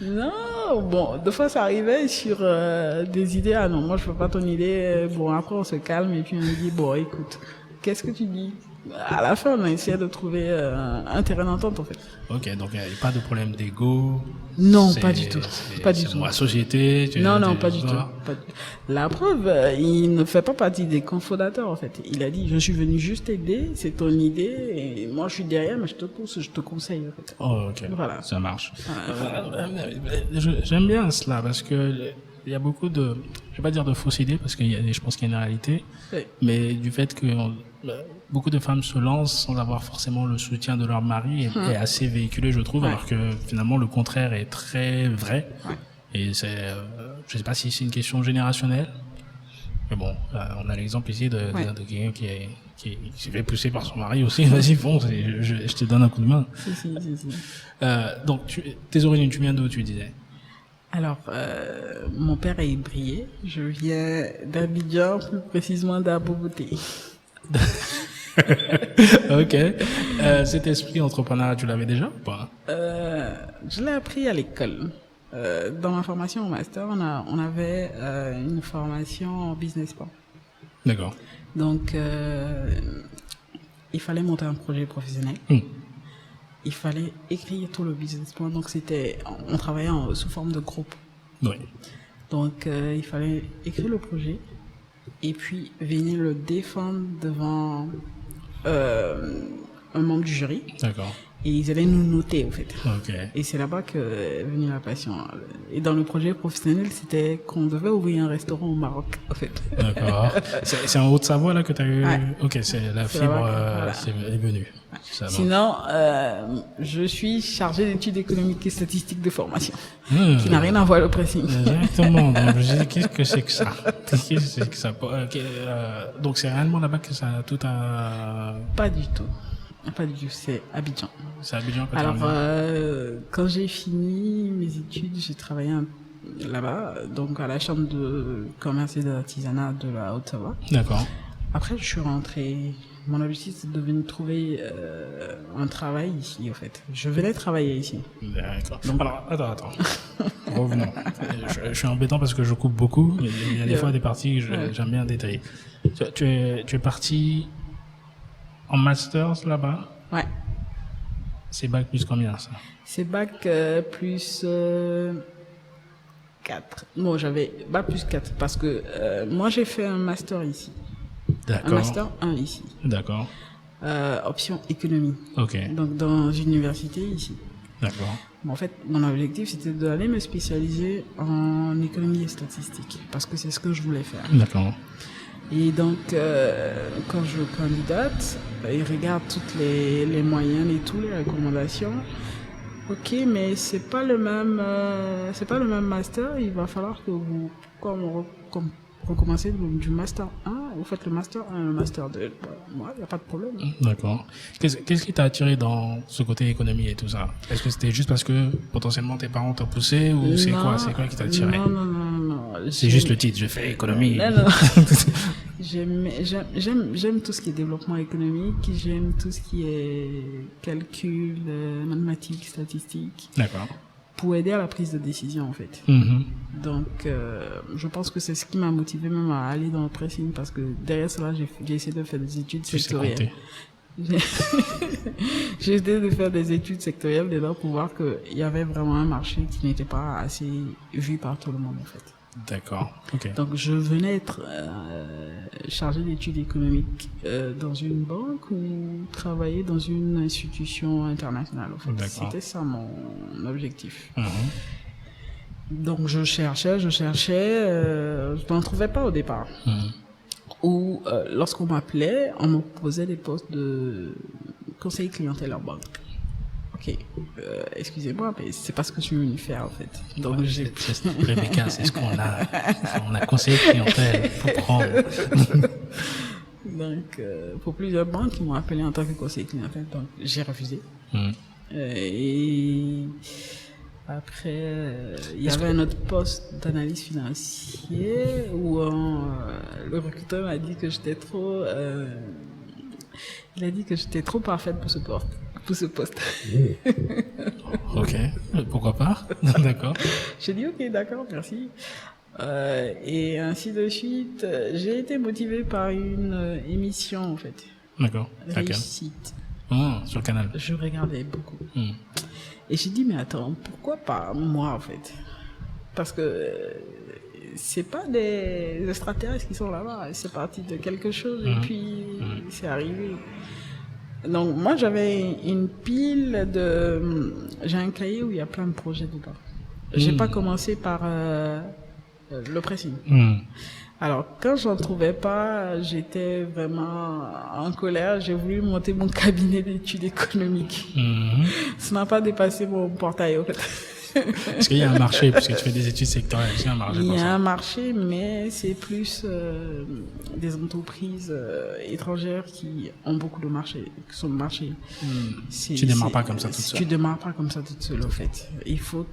Non, bon, deux fois ça arrivait sur des idées, ah non, moi je veux pas ton idée, bon après on se calme et puis on dit, bon écoute, qu'est-ce que tu dis? À la fin on a essayé de trouver un terrain d'entente en fait. Ok, donc il n'y a pas de problème d'ego? Non, pas du tout. Pas du tout. La société? Non, pas du tout. La preuve, il ne fait pas partie des cofondateurs en fait. Il a dit, je suis venu juste t'aider, c'est ton idée, et moi je suis derrière, mais je te pousse, je te conseille en fait. Oh, ok. Voilà. Ça marche. J'aime bien cela parce que il y a beaucoup de, je vais pas dire de fausses idées parce que je pense qu'il y a une réalité, mais du fait que beaucoup de femmes se lancent sans avoir forcément le soutien de leur mari est assez véhiculé, je trouve, alors que finalement le contraire est très vrai. Et c'est, je sais pas si c'est une question générationnelle, mais bon, on a l'exemple ici de quelqu'un qui s'est fait pousser par son mari aussi. Vas-y, fonce, je te donne un coup de main. Si. Donc, tes origines, tu viens d'où, tu disais? Alors, mon père est ébrié. Je viens d'Abidjan, plus précisément d'Abou-Bouté. Ok. Cet esprit entrepreneurial, tu l'avais déjà ou pas? Je l'ai appris à l'école. Dans ma formation au master, on avait une formation en business plan. D'accord. Donc, il fallait monter un projet professionnel. Il fallait écrire tout le business plan. Donc, on travaillait sous forme de groupe. Oui. Donc, il fallait écrire le projet et puis venir le défendre devant un membre du jury. D'accord. Et ils allaient nous noter, en fait. Ok. Et c'est là-bas qu'est venue la passion. Et dans le projet professionnel, c'était qu'on devait ouvrir un restaurant au Maroc, en fait. D'accord. C'est en Haute-Savoie, là, que tu as eu... Ouais. Ok, c'est la C'est fibre là-bas est venue. Ça, donc. Sinon, je suis chargée d'études économiques et statistiques de formation, qui n'a rien à voir avec le pressing. Exactement. Donc, je dis, qu'est-ce que c'est que ça? Qu'est-ce que c'est que ça? Donc, c'est réellement là-bas que ça tout a... Pas du tout. Pas du tout, c'est Abidjan. C'est Abidjan que tu as Alors, rejoint. quand j'ai fini mes études, j'ai travaillé là-bas, donc à la chambre de commerce et d'artisanat de la Haute-Savoie. D'accord. Après, je suis rentrée. Mon objectif, c'est de venir trouver un travail ici, en fait. Je venais travailler ici. D'accord. Alors, attends. Revenons. Je suis embêtant parce que je coupe beaucoup. Il y a des fois des parties que j'aime bien détailler. Tu es parti en masters là-bas? Ouais. C'est bac plus combien, ça? C'est bac plus 4. Non, j'avais bac plus 4 parce que moi, j'ai fait un master ici. D'accord. Un master 1 ici. D'accord. Option économie. Ok. Donc, dans une université ici. D'accord. En fait, mon objectif, c'était d'aller me spécialiser en économie et statistique parce que c'est ce que je voulais faire. D'accord. Et donc, quand je candidate, ils regardent toutes les moyennes et toutes les recommandations. Ok, mais c'est pas le même master. Il va falloir que vous, comme recommencez du master 1, vous faites le master 1 et le master 2. Moi, il n'y a pas de problème. D'accord. Qu'est-ce qui t'a attiré dans ce côté économie et tout ça? Est-ce que c'était juste parce que potentiellement tes parents t'ont poussé ou c'est quoi qui t'a attiré? Non. C'est juste le titre, je fais économie. Non. J'aime tout ce qui est développement économique, j'aime tout ce qui est calcul, mathématiques, statistiques. D'accord. Pour aider à la prise de décision, en fait. Donc, je pense que c'est ce qui m'a motivé même à aller dans le pressing parce que derrière cela, j'ai essayé de faire des études sectorielles. J'ai essayé de faire des études sectorielles dedans pour voir qu'il y avait vraiment un marché qui n'était pas assez vu par tout le monde, en fait. D'accord. Ok. Donc, je venais être chargé d'études économiques dans une banque ou travailler dans une institution internationale. En fait. C'était ça mon objectif. Donc, je cherchais, je n'en trouvais pas au départ. Ou lorsqu'on m'appelait, on me proposait des postes de conseiller clientèle en banque. Ok, excusez-moi, mais c'est pas ce que je suis venu faire en fait. Donc Rebecca, c'est ce qu'on a. On a conseillé clientèle, faut prendre. Donc, pour plusieurs banques, ils m'ont appelé en tant que conseiller clientèle, donc j'ai refusé. Et après, il y avait un autre poste d'analyse financier où le recruteur m'a dit que j'étais trop. Il a dit que j'étais trop parfaite pour ce poste. Ok, pourquoi pas? D'accord. J'ai dit ok, d'accord, merci. Et ainsi de suite, j'ai été motivée par une émission en fait. D'accord. Réussite. Sur le canal. Je regardais beaucoup. Et j'ai dit mais attends, pourquoi pas moi en fait? Parce que c'est pas des extraterrestres qui sont là-bas, c'est parti de quelque chose et puis c'est arrivé. Donc moi j'avais une pile j'ai un cahier où il y a plein de projets dedans. J'ai pas commencé par le pressing. Alors, quand j'en trouvais pas, j'étais vraiment en colère. J'ai voulu monter mon cabinet d'études économiques. Ça n'a pas dépassé mon portail, en fait. Est-ce qu'il y a un marché, puisque tu fais des études sectorielles, est-ce qu'il y a un marché Il pour y a ça? un marché, mais c'est plus des entreprises étrangères qui ont beaucoup de marché, qui sont le marché. Tu démarres pas comme ça toute seule. Tu démarres pas comme ça toute seule, en fait. Il faut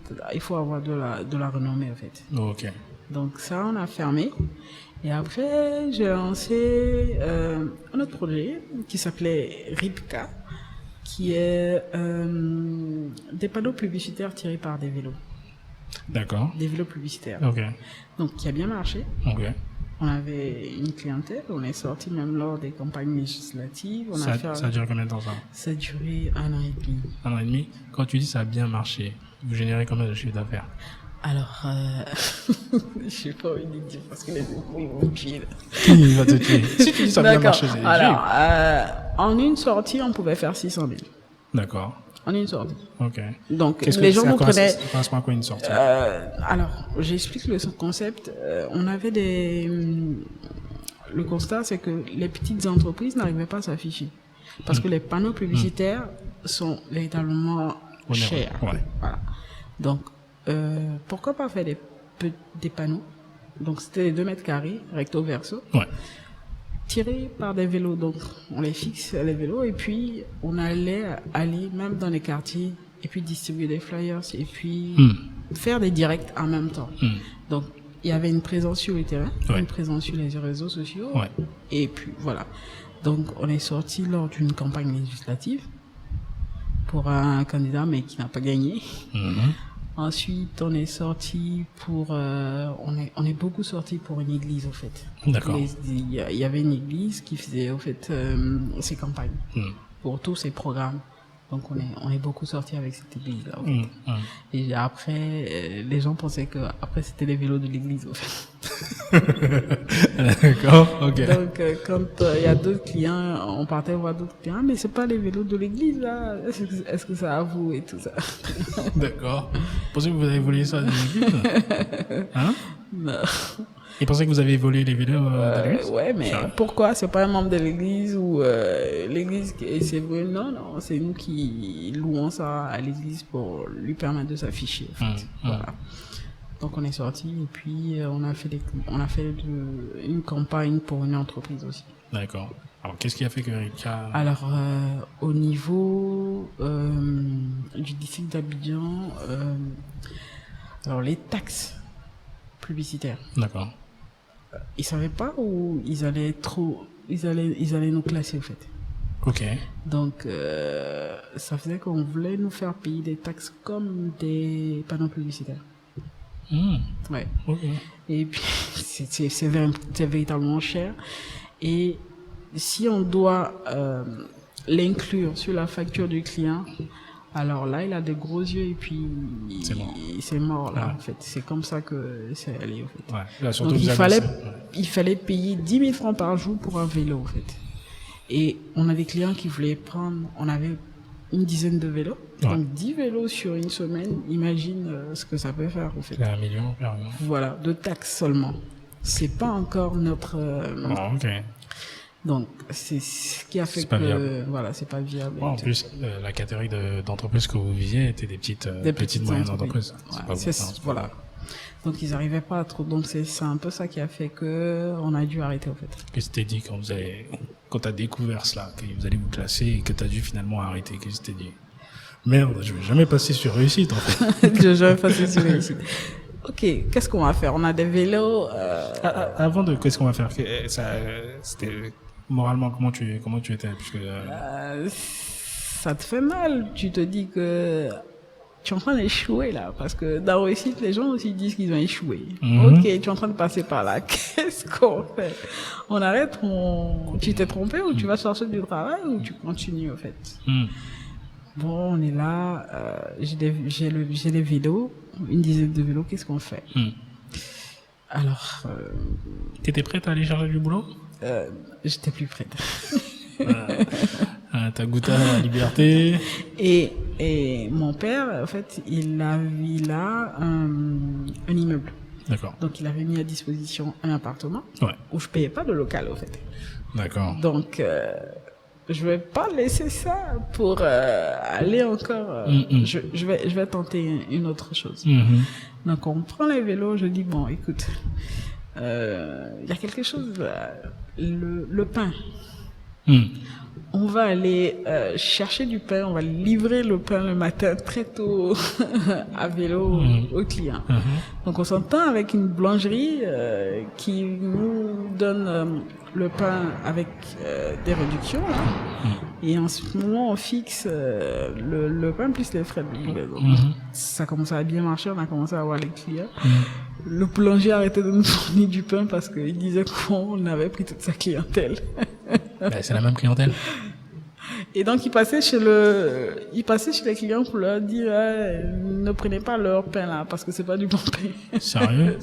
avoir de la renommée, en fait. Oh, ok. Donc ça, on a fermé. Et après, j'ai lancé un autre projet qui s'appelait RIPCA, qui est des panneaux publicitaires tirés par des vélos. D'accord. Des vélos publicitaires. Ok. Donc, qui a bien marché. Ok. On avait une clientèle, on est sorti même lors des campagnes législatives. Ça a duré combien de temps, ça? Ça a duré 1 an et demi. 1 an et demi. Quand tu dis ça a bien marché, vous générez combien de chiffre d'affaires? Alors, je sais pas envie de dire parce que les infos, ils vont me tuer. Qui va te tuer? Si tu dis ça a bien D'accord. marché, c'est Alors, en une sortie, on pouvait faire 600 000. D'accord. En une sortie. Ok. Donc, Qu'est-ce les que gens ça nous prenaient... Ça correspond à quoi une sortie? alors, j'explique le concept. On avait le constat, c'est que les petites entreprises n'arrivaient pas à s'afficher. Parce que les panneaux publicitaires sont véritablement chers. Ouais. Voilà. Donc, pourquoi pas faire des panneaux? Donc, c'était 2 mètres carrés, recto verso. Ouais. Tirés par des vélos. Donc, on les fixe, les vélos, et puis on allait aller même dans les quartiers, et puis distribuer des flyers, et puis faire des directs en même temps. Donc, il y avait une présence sur le terrain, une présence sur les réseaux sociaux, et puis voilà. Donc, on est sorti lors d'une campagne législative pour un candidat, mais qui n'a pas gagné. Ensuite, on est sorti pour, on est beaucoup sorti pour une église, au fait. D'accord. Il y avait une église qui faisait, au fait, ces campagnes pour tous ces programmes. Donc, on est beaucoup sorti avec cette église-là, au fait. Et après, les gens pensaient que après c'était les vélos de l'église, au fait. D'accord, ok. Donc, quand il y a d'autres clients, on partait voir d'autres clients, mais c'est pas les vélos de l'église, là. Est-ce que ça a vous et tout ça? D'accord. Pensez que vous avez volé ça de l'église? Hein? Non. Et pensez que vous avez volé les vélos de l'église? Ouais, mais pourquoi? C'est pas un membre de l'église ou l'église c'est vrai? Non, c'est nous qui louons ça à l'église pour lui permettre de s'afficher, en fait. Voilà. Donc on est sorti et puis on a fait une campagne pour une entreprise aussi. D'accord. Alors qu'est-ce qui a fait que RIPCA... Alors au niveau du district d'Abidjan, alors les taxes publicitaires. D'accord. Ils savaient pas où ils allaient nous classer, en fait. Ok. Donc ça faisait qu'on voulait nous faire payer des taxes comme des panneaux publicitaires. Ouais. Ok. Et puis c'est véritablement cher. Et si on doit l'inclure sur la facture du client, alors là il a des gros yeux et puis c'est mort là, en fait. C'est comme ça que c'est allé, en fait. Ouais. Là, surtout donc il fallait payer 10 000 francs par jour pour un vélo, en fait. Et on a des clients qui voulaient prendre, on avait une dizaine de vélos. Donc 10 vélos sur une semaine, imagine ce que ça peut faire, en fait. 1 million, carrément. Voilà, de taxes seulement. C'est pas encore notre... ok. Donc, c'est ce qui a fait que... viable. Voilà, c'est pas viable. En plus, la catégorie d'entreprises que vous visiez était des petites moyennes entreprises. Voilà. Donc, ils n'arrivaient pas à trop... Donc, c'est un peu ça qui a fait on a dû arrêter, en fait. Qu'est-ce que tu t'es dit quand tu as découvert cela, que vous allez vous classer et que tu as dû finalement arrêter? Qu'est-ce que tu t'es dit? Merde, je vais jamais passer sur réussite, en fait. Je vais jamais passer sur réussite. Ok, qu'est-ce qu'on va faire? On a des vélos... Avant de... Qu'est-ce qu'on va faire? C'était... Moralement, comment tu étais? Puisque, ça te fait mal. Tu te dis que tu es en train d'échouer là. Parce que dans la réussite, les gens aussi disent qu'ils ont échoué. Ok, tu es en train de passer par là. Qu'est-ce qu'on fait? On arrête, tu t'es trompé ou tu vas chercher du travail ou tu continues, en fait? Bon, on est là. J'ai des vélos, une dizaine de vélos. Qu'est-ce qu'on fait? Alors... T'étais prête à aller chercher du boulot? J'étais plus prête. T'as goûté à la liberté. Et mon père, en fait, il a un immeuble. D'accord. Donc, il avait mis à disposition un appartement où je payais pas de local, au fait. D'accord. Donc, je vais pas laisser ça pour aller encore. Je vais tenter une autre chose. Donc, on prend les vélos. Je dis bon, écoute, il y a quelque chose. Le pain. On va aller chercher du pain, on va livrer le pain le matin très tôt à vélo aux clients. Donc on s'entend avec une boulangerie qui nous donne le pain avec des réductions. Là. Et en ce moment, on fixe le pain plus les frais de livraison. Ça commence à bien marcher, on a commencé à avoir les clients. Le boulanger a arrêté de nous fournir du pain parce qu'il disait qu'on avait pris toute sa clientèle. C'est la même clientèle. Et donc, il passait chez les clients pour leur dire, ne prenez pas leur pain là, parce que c'est pas du bon pain. Sérieux?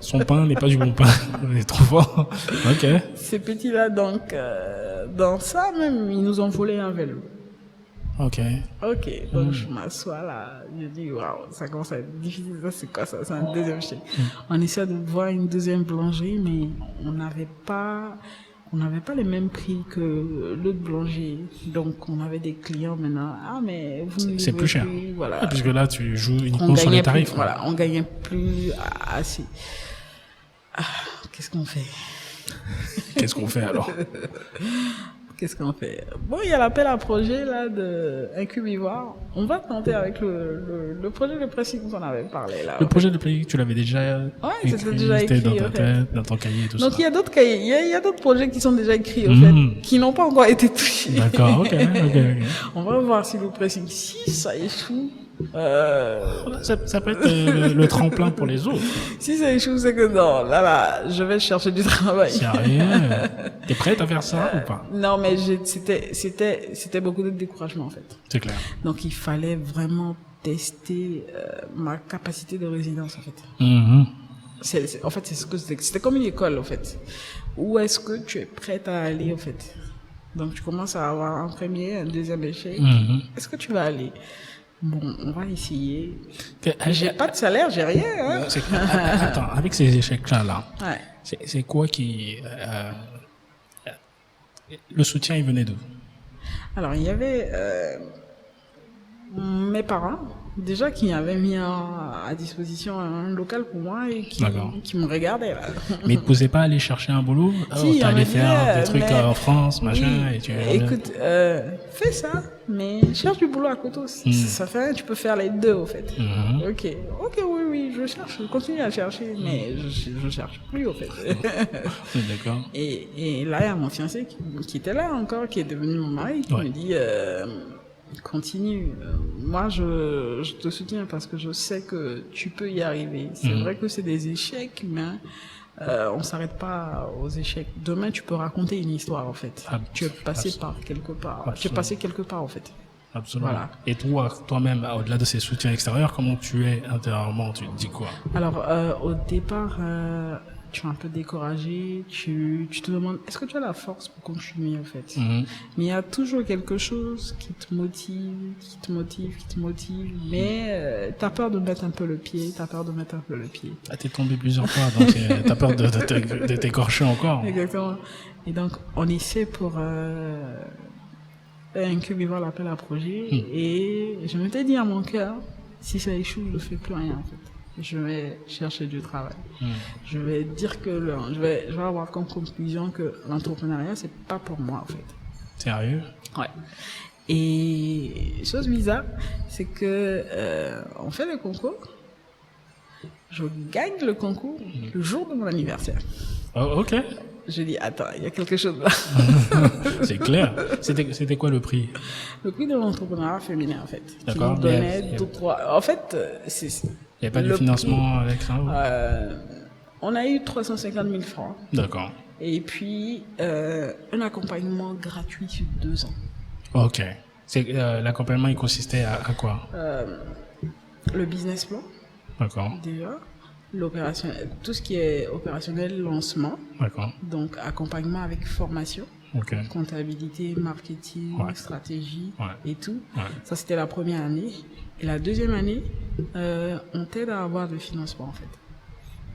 Son pain n'est pas du bon pain. Il est trop fort. Ok. Ces petits-là, donc, dans ça même, ils nous ont volé un vélo. Ok. Donc je m'assois là, je dis waouh, ça commence à être difficile, ça c'est quoi ça, c'est un deuxième chèque. On essaie de voir une deuxième boulangerie, mais on n'avait pas les mêmes prix que l'autre boulanger, donc on avait des clients maintenant. Ah mais vous ne c'est plus cher. Voilà. Puisque là tu joues uniquement sur les tarifs. Voilà, on gagnait plus assez. Qu'est-ce qu'on fait? Qu'est-ce qu'on fait alors? Qu'est-ce qu'on fait? Bon, il y a l'appel à projet là de Incubivoire. On va tenter avec le projet de pressing qu'on avait parlé là. Le projet de pressing, tu l'avais déjà c'était déjà écrit dans ta tête, dans ton cahier et tout ça. Donc il y a d'autres cahiers, il y a d'autres projets qui sont déjà écrits au fait, qui n'ont pas encore été touchés. D'accord, ok. On va voir si le pressing, si ça échoue. Ça peut être le tremplin pour les autres. Si ça échoue, c'est que non, là, je vais chercher du travail. Sérieux? T'es prête à faire ça ou pas? Non, mais c'était beaucoup de découragement en fait. C'est clair. Donc il fallait vraiment tester ma capacité de résilience en fait. En fait, c'est ce que c'était comme une école en fait. Où est-ce que tu es prête à aller en fait? Donc tu commences à avoir un premier, un deuxième échec. Est-ce que tu vas aller? Bon, on va essayer. J'ai pas de salaire, j'ai rien. Hein. Attends, avec ces échecs-là, ouais. C'est quoi qui... le soutien, il venait d'où? Alors, il y avait mes parents, déjà, qui avaient mis à disposition un local pour moi et qui me regardaient. Là. Mais ils ne pouvaient pas aller chercher un boulot? Si, t'allais faire des trucs en France, machin, et tu... Écoute, fais ça, mais cherche du boulot à côté aussi. Ça fait rien, tu peux faire les deux, au fait. Ok, oui, je cherche, je continue à chercher, mais je cherche plus, au fait. D'accord. Et là, il y a mon fiancé qui était là encore, qui est devenu mon mari, qui me dit... continue. Moi, je te soutiens parce que je sais que tu peux y arriver. C'est vrai que c'est des échecs, mais on s'arrête pas aux échecs. Demain, tu peux raconter une histoire, en fait. Tu es passé par quelque part. Absolument. Tu es passé quelque part, en fait. Absolument. Voilà. Et toi-même, au-delà de ces soutiens extérieurs, comment tu es intérieurement? Tu te dis quoi? Alors, au départ, tu es un peu découragé, tu te demandes, est-ce que tu as la force pour continuer, en fait? Mais il y a toujours quelque chose qui te motive, mais t'as peur de mettre un peu le pied, Ah, t'es tombé plusieurs fois, donc t'as peur de t'écorcher encore. Exactement. Et donc, on essaie pour Incubivoire l'appel à projet, et je m'étais dit à mon cœur, si ça échoue, je fais plus rien, en fait. Je vais chercher du travail. Je vais dire que je vais avoir comme conclusion que l'entrepreneuriat, c'est pas pour moi, en fait. Sérieux? Ouais. Et chose bizarre, c'est que on fait le concours. Je gagne le concours le jour de mon anniversaire. Oh, ok. Je dis, attends, il y a quelque chose là. C'est clair. C'était quoi le prix? Le prix de l'entrepreneuriat féminin, en fait. D'accord. Qui nous donnait 2-3... En fait, c'est... Il n'y a pas de financement avec ça? On a eu 350 000 francs. D'accord. Et puis, un accompagnement gratuit sur 2 ans. Ok. L'accompagnement, il consistait à quoi? Le business plan. D'accord. Déjà. Tout ce qui est opérationnel, lancement. D'accord. Donc, accompagnement avec formation. Ok. Comptabilité, marketing, stratégie et tout. Ouais. Ça, c'était la première année. Et la deuxième année, on t'aide à avoir le financement, en fait.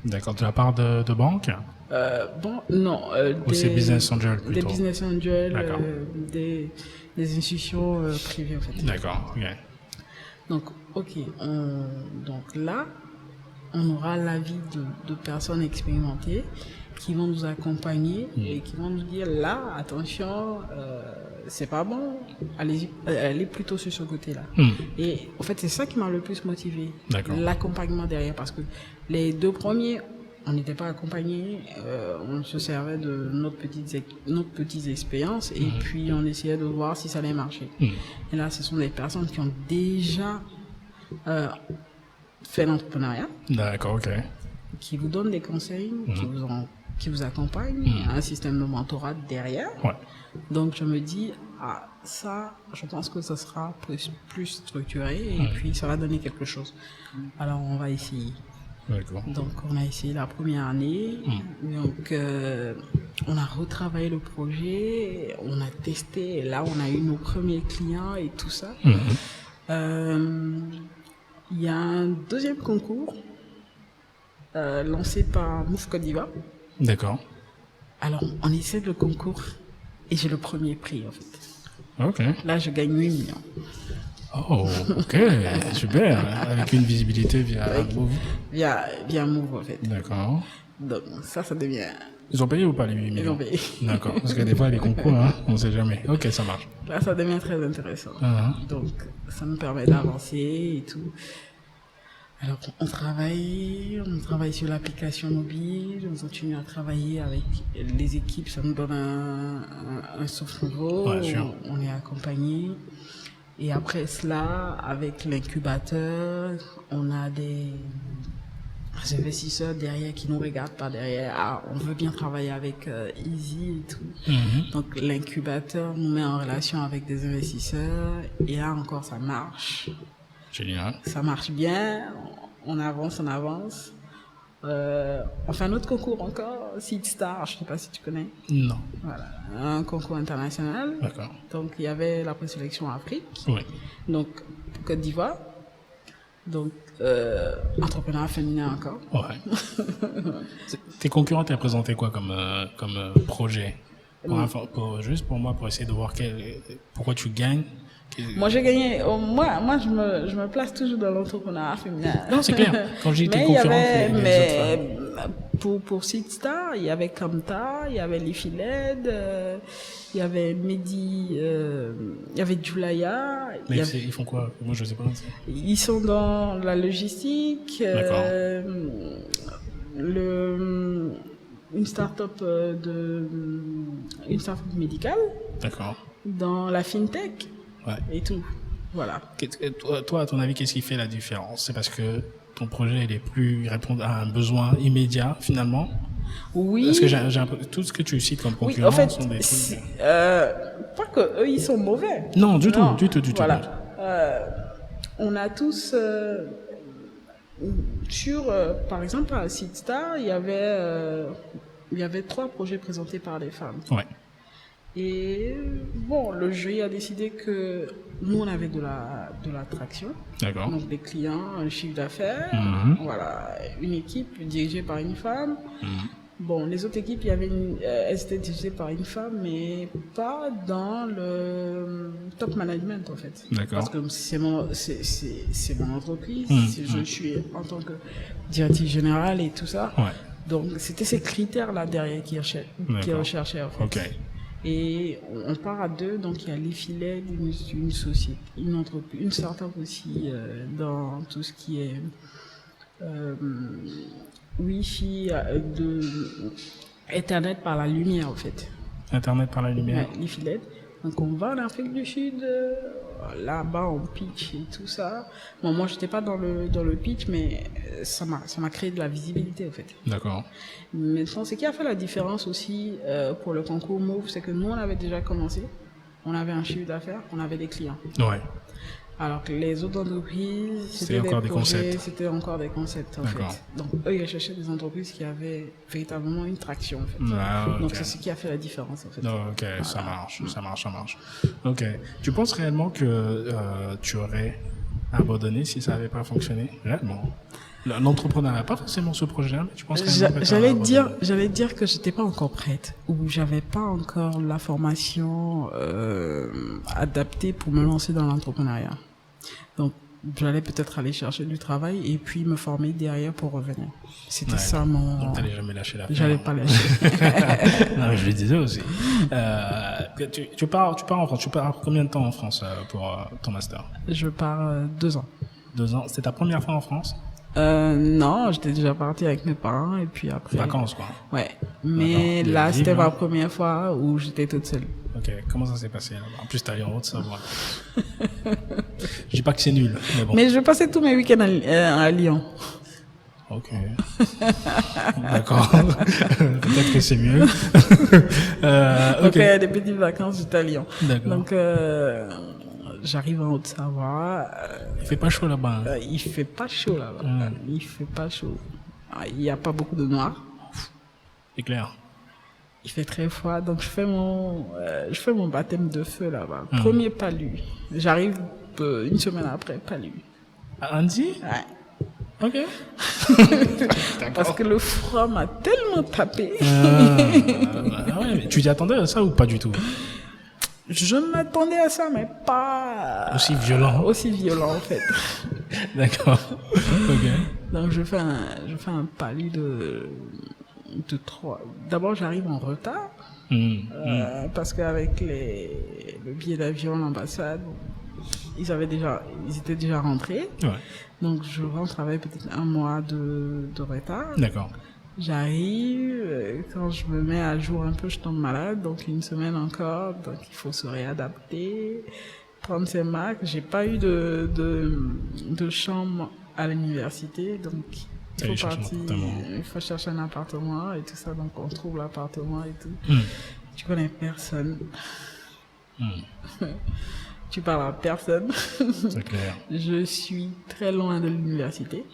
D'accord, de la part de banque? Bon, non. Ou c'est business angel plutôt? Des business angels, D'accord. des institutions privées en fait. D'accord, ok. Donc, ok. Donc là, on aura l'avis de personnes expérimentées qui vont nous accompagner et qui vont nous dire là, attention, c'est pas bon, allez plutôt sur ce côté-là. Et en fait, c'est ça qui m'a le plus motivé. D'accord. L'accompagnement derrière, parce que les 2 premiers, on n'était pas accompagnés, on se servait de notre petite expérience et puis on essayait de voir si ça allait marcher. Et là, ce sont des personnes qui ont déjà fait l'entrepreneuriat. D'accord, ok. Qui vous donnent des conseils, qui vous accompagnent, un système de mentorat derrière. Ouais. Donc je me dis, ça, je pense que ça sera plus structuré et puis ça va donner quelque chose. Alors on va essayer. D'accord. Donc on a essayé la première année, donc on a retravaillé le projet, on a testé, et là on a eu nos premiers clients et tout ça. Il y a un deuxième concours lancé par Move Côte d'Ivoire. D'accord. Alors, on essaie le concours et j'ai le premier prix, en fait. Ok. Là, je gagne 8 millions. Oh, ok, super. Avec une visibilité via Move. Via Move, en fait. D'accord. Donc, ça devient... Ils ont payé ou pas les 8 millions? Ils ont payé. D'accord. Parce que des fois, les concours, on ne sait jamais. Ok, ça marche. Là, ça devient très intéressant. Donc, ça me permet d'avancer et tout. Alors, on travaille sur l'application mobile, on continue à travailler avec les équipes, ça nous donne un souffle nouveau, Ouais, on est accompagné. Et après cela, avec l'incubateur, on a des investisseurs derrière qui nous regardent par derrière. On veut bien travailler avec Easy et tout. Donc, l'incubateur nous met en relation avec des investisseurs et là encore, ça marche. Génial. Ça marche bien, on avance. On fait un autre concours encore, Seedstar, je ne sais pas si tu connais. Non. Voilà, un concours international. D'accord. Donc il y avait la présélection Afrique. Oui. Donc Côte d'Ivoire. Donc entrepreneur féminin encore. Ouais. Tes concurrents t'ont présenté quoi comme projet? Juste pour moi, pour essayer de voir pourquoi tu gagnes. Moi, j'ai gagné. Moi, je me place toujours dans l'entrepreneuriat féminin. Non, c'est clair. Quand j'ai été concurrent, pour Seedstar, il y avait Kamta, il y avait Leafy LED, il y avait Mehdi, il y avait Julaya. Mais ils font quoi? Moi, je sais pas. Ils sont dans la logistique. Une start-up médicale. D'accord. Dans la fintech. Ouais. Et tout. Voilà. Toi, à ton avis, qu'est-ce qui fait la différence? C'est parce que ton projet, il répond à un besoin immédiat, finalement? Oui. Parce que j'ai tout ce que tu cites comme concurrents, en fait, sont des trucs... pas que eux, ils sont mauvais. Non, du tout. Voilà. On a tous... par exemple, à Seedstar, il y avait 3 projets présentés par les femmes. Ouais. Et bon, le jury a décidé que nous, on avait de l'attraction. D'accord. Donc des clients, un chiffre d'affaires, voilà, une équipe dirigée par une femme. Bon, les autres équipes, elles étaient dirigées par une femme, mais pas dans le top management en fait. D'accord. Parce que c'est mon entreprise, je suis en tant que directrice générale et tout ça. Ouais. Donc c'était ces critères-là derrière qui recherchaient en fait. Ok. Et on part à 2, donc il y a les filets d'une société, une entreprise, une start-up aussi dans tout ce qui est Wi-Fi, Internet par la lumière en fait. Internet par la lumière. Ouais, les filets. Donc on va en Afrique du Sud, là-bas on pitch et tout ça. Bon, moi j'étais pas dans le pitch, mais ça m'a créé de la visibilité en fait. D'accord. Maintenant, ce qui a fait la différence aussi pour le concours Move, c'est que nous on avait déjà commencé, on avait un chiffre d'affaires, on avait des clients. Ouais. Alors que les autres entreprises, c'était encore des concepts en fait. Donc eux, ils cherchaient des entreprises qui avaient véritablement une traction en fait. Ah, okay. Donc c'est ce qui a fait la différence en fait. Ok, voilà. Ça marche. Ok. Tu penses réellement que tu aurais abandonné si ça n'avait pas fonctionné? Réellement? L'entrepreneuriat, pas forcément ce projet-là, mais tu penses quand même que J'allais dire que j'étais pas encore prête ou j'avais pas encore la formation adaptée pour me lancer dans l'entrepreneuriat. Donc j'allais peut-être aller chercher du travail et puis me former derrière pour revenir. C'était ça mon... Donc t'allais jamais lâcher l'affaire. J'allais pas lâcher. Non, mais je le disais aussi. Tu pars en France. Tu pars combien de temps en France pour ton master? Je pars 2 ans. 2 ans. C'est ta première fois en France? Non, j'étais déjà partie avec mes parents et puis après... Vacances, quoi. Ouais. Mais là, c'était ma première fois où j'étais toute seule. Ok. Comment ça s'est passé? En plus, t'es allé en Haute-Savoie. Je dis pas que c'est nul, mais bon. Mais je passais tous mes week-ends à Lyon. Ok. D'accord. Peut-être que c'est mieux. Donc, des petites vacances, j'étais à Lyon. D'accord. Donc, j'arrive en Haute-Savoie. Il fait pas chaud là-bas. Hein. Il fait pas chaud là-bas. Il fait pas chaud. Il y a pas beaucoup de noirs. C'est clair. Il fait très froid, donc je fais mon baptême de feu là-bas. Premier palu. J'arrive 1 semaine après, palu. À Annecy? Ouais. Ok. Parce que le froid m'a tellement tapé. Ouais, mais tu t'y attendais à ça ou pas du tout? Je m'attendais à ça, mais pas aussi violent. Aussi violent en fait. D'accord. Ok. Donc je fais un palu de 3. D'abord j'arrive en retard parce qu'avec le billet d'avion, l'ambassade, ils étaient déjà rentrés. Ouais. Donc je rentre avec peut-être 1 mois de retard. D'accord. J'arrive, quand je me mets à jour un peu, je tombe malade, donc 1 semaine encore, donc il faut se réadapter, prendre ses marques. J'ai pas eu de chambre à l'université, donc il faut chercher un appartement et tout ça, donc on trouve l'appartement et tout. Tu connais personne. Tu parles à personne. C'est clair. Je suis très loin de l'université.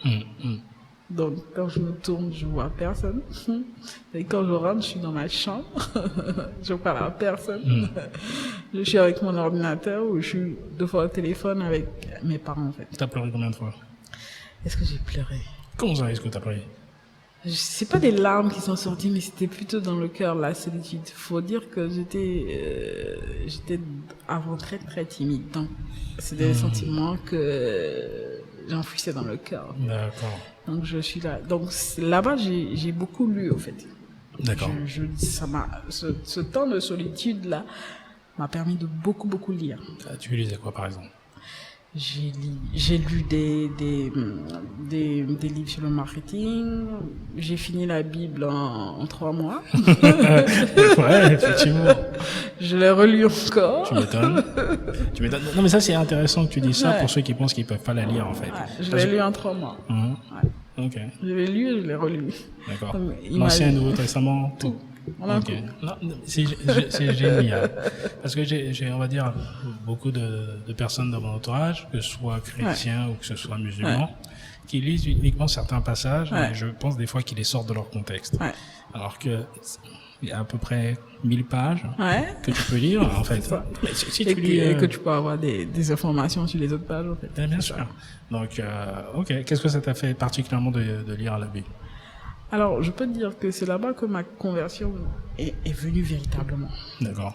Donc, quand je me tourne, je vois personne. Et quand je rentre, je suis dans ma chambre. Je parle à personne. Je suis avec mon ordinateur ou je suis 2 fois au téléphone avec mes parents, en fait. T'as pleuré combien de fois? Est-ce que j'ai pleuré? Comment ça, est-ce que t'as pleuré? C'est pas des larmes qui sont sorties, mais c'était plutôt dans le cœur, la solitude. Faut dire que j'étais avant très très timide. Donc, c'est des sentiments que j'enfouissais dans le cœur. D'accord. Donc je suis là. Donc là-bas j'ai beaucoup lu au fait. D'accord. Ce temps de solitude là m'a permis de beaucoup lire. Tu lisais quoi par exemple? J'ai lu des livres sur le marketing. J'ai fini la Bible en 3 mois. Ouais, effectivement. Je l'ai relu encore. Tu m'étonnes. Non, mais ça, c'est intéressant que tu dis ça pour ceux qui pensent qu'ils peuvent pas la lire, en fait. Ouais, je l'ai lu en 3 mois. Ouais. Ok. Je l'ai lu et je l'ai relu. D'accord. L'Ancien et Nouveau Testament, tout. Ok. Non, c'est génial. Parce que on va dire, beaucoup de personnes dans mon entourage, que ce soit chrétiens ou que ce soit musulmans, qui lisent uniquement certains passages, et je pense des fois qu'ils les sortent de leur contexte. Alors que il y a à peu près 1000 pages que tu peux lire, en fait. Si tu lis, et que tu peux avoir des informations sur les autres pages, en fait. Bien sûr. Donc, ok. Qu'est-ce que ça t'a fait particulièrement de lire la Bible? Alors, je peux te dire que c'est là-bas que ma conversion est venue véritablement. D'accord.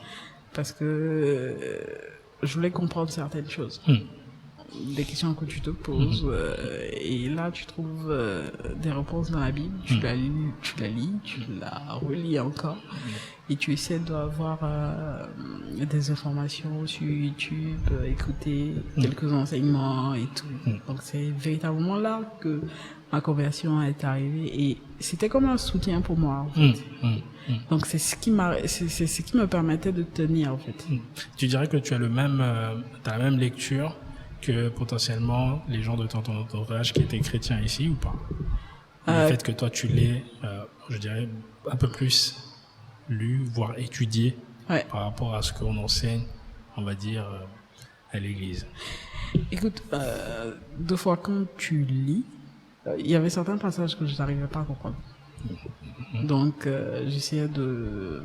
Parce que je voulais comprendre certaines choses. Des questions que tu te poses. Et là, tu trouves des réponses dans la Bible. Tu la lis, tu la relis encore. Et tu essaies d'avoir des informations sur YouTube, écouter quelques enseignements et tout. Donc, c'est véritablement là que ma conversion est arrivée et c'était comme un soutien pour moi en fait. Donc c'est ce qui me permettait de tenir en fait. Tu dirais que tu as t'as la même lecture que potentiellement les gens de ton entourage qui étaient chrétiens ici ou pas? Le fait que toi tu l'aies, je dirais, un peu plus lu, voire étudié par rapport à ce qu'on enseigne, on va dire, à l'église. Écoute, 2 fois quand tu lis, il y avait certains passages que je n'arrivais pas à comprendre. Donc, j'essayais de...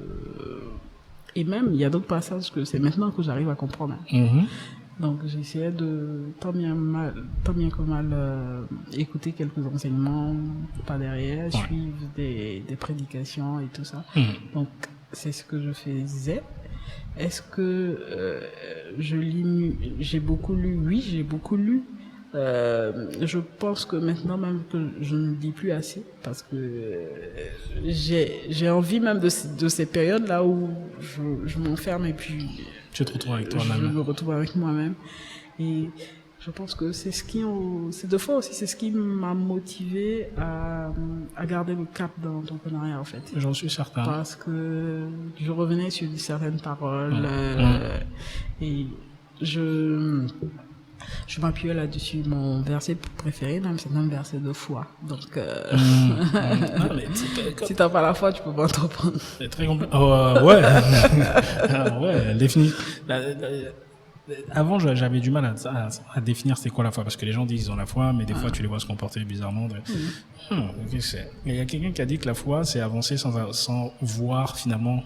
Et même, il y a d'autres passages que c'est maintenant que j'arrive à comprendre. Donc j'essayais de tant bien que mal écouter quelques enseignements par derrière, suivre des prédications et tout ça. Donc c'est ce que je faisais. Est-ce que j'ai beaucoup lu? Oui, j'ai beaucoup lu. Je pense que maintenant même que je ne lis plus assez parce que j'ai envie même de ces périodes là où je m'enferme et puis tu te retrouves avec toi-même. Je me retrouve avec moi-même et je pense que c'est deux fois aussi c'est ce qui m'a motivé à garder le cap dans l'entrepreneuriat en fait. J'en suis certain. Parce que je revenais sur certaines paroles et je m'appuyais là-dessus. Mon verset préféré, même, c'est un verset de foi. Donc, si t'as pas la foi, tu peux pas entreprendre. C'est très compliqué. Ouais. Ouais, définir. Avant, j'avais du mal à définir c'est quoi la foi, parce que les gens disent ils ont la foi, mais des fois tu les vois se comporter bizarrement. Il y a quelqu'un qui a dit que la foi, c'est avancer sans voir finalement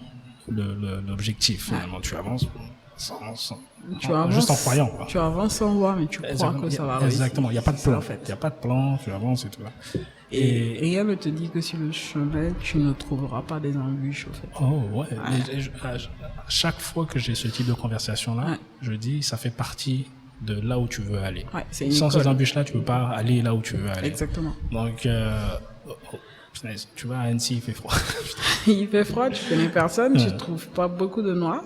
l'objectif. Finalement, tu avances. Juste en croyant, quoi. Tu avances sans voir, mais tu crois que ça va réussir. Exactement, il n'y a pas de plan. En fait. Il n'y a pas de plan, tu avances et tout là. Et rien ne te dit que sur le chemin, tu ne trouveras pas des embûches, en fait. Oh, ouais. À chaque fois que j'ai ce type de conversation-là, je dis, ça fait partie de là où tu veux aller. Sans ces embûches-là, tu ne peux pas aller là où tu veux aller. Exactement. Donc, tu vas à Annecy, il fait froid. Il fait froid, tu connais personne, tu trouves pas beaucoup de noirs.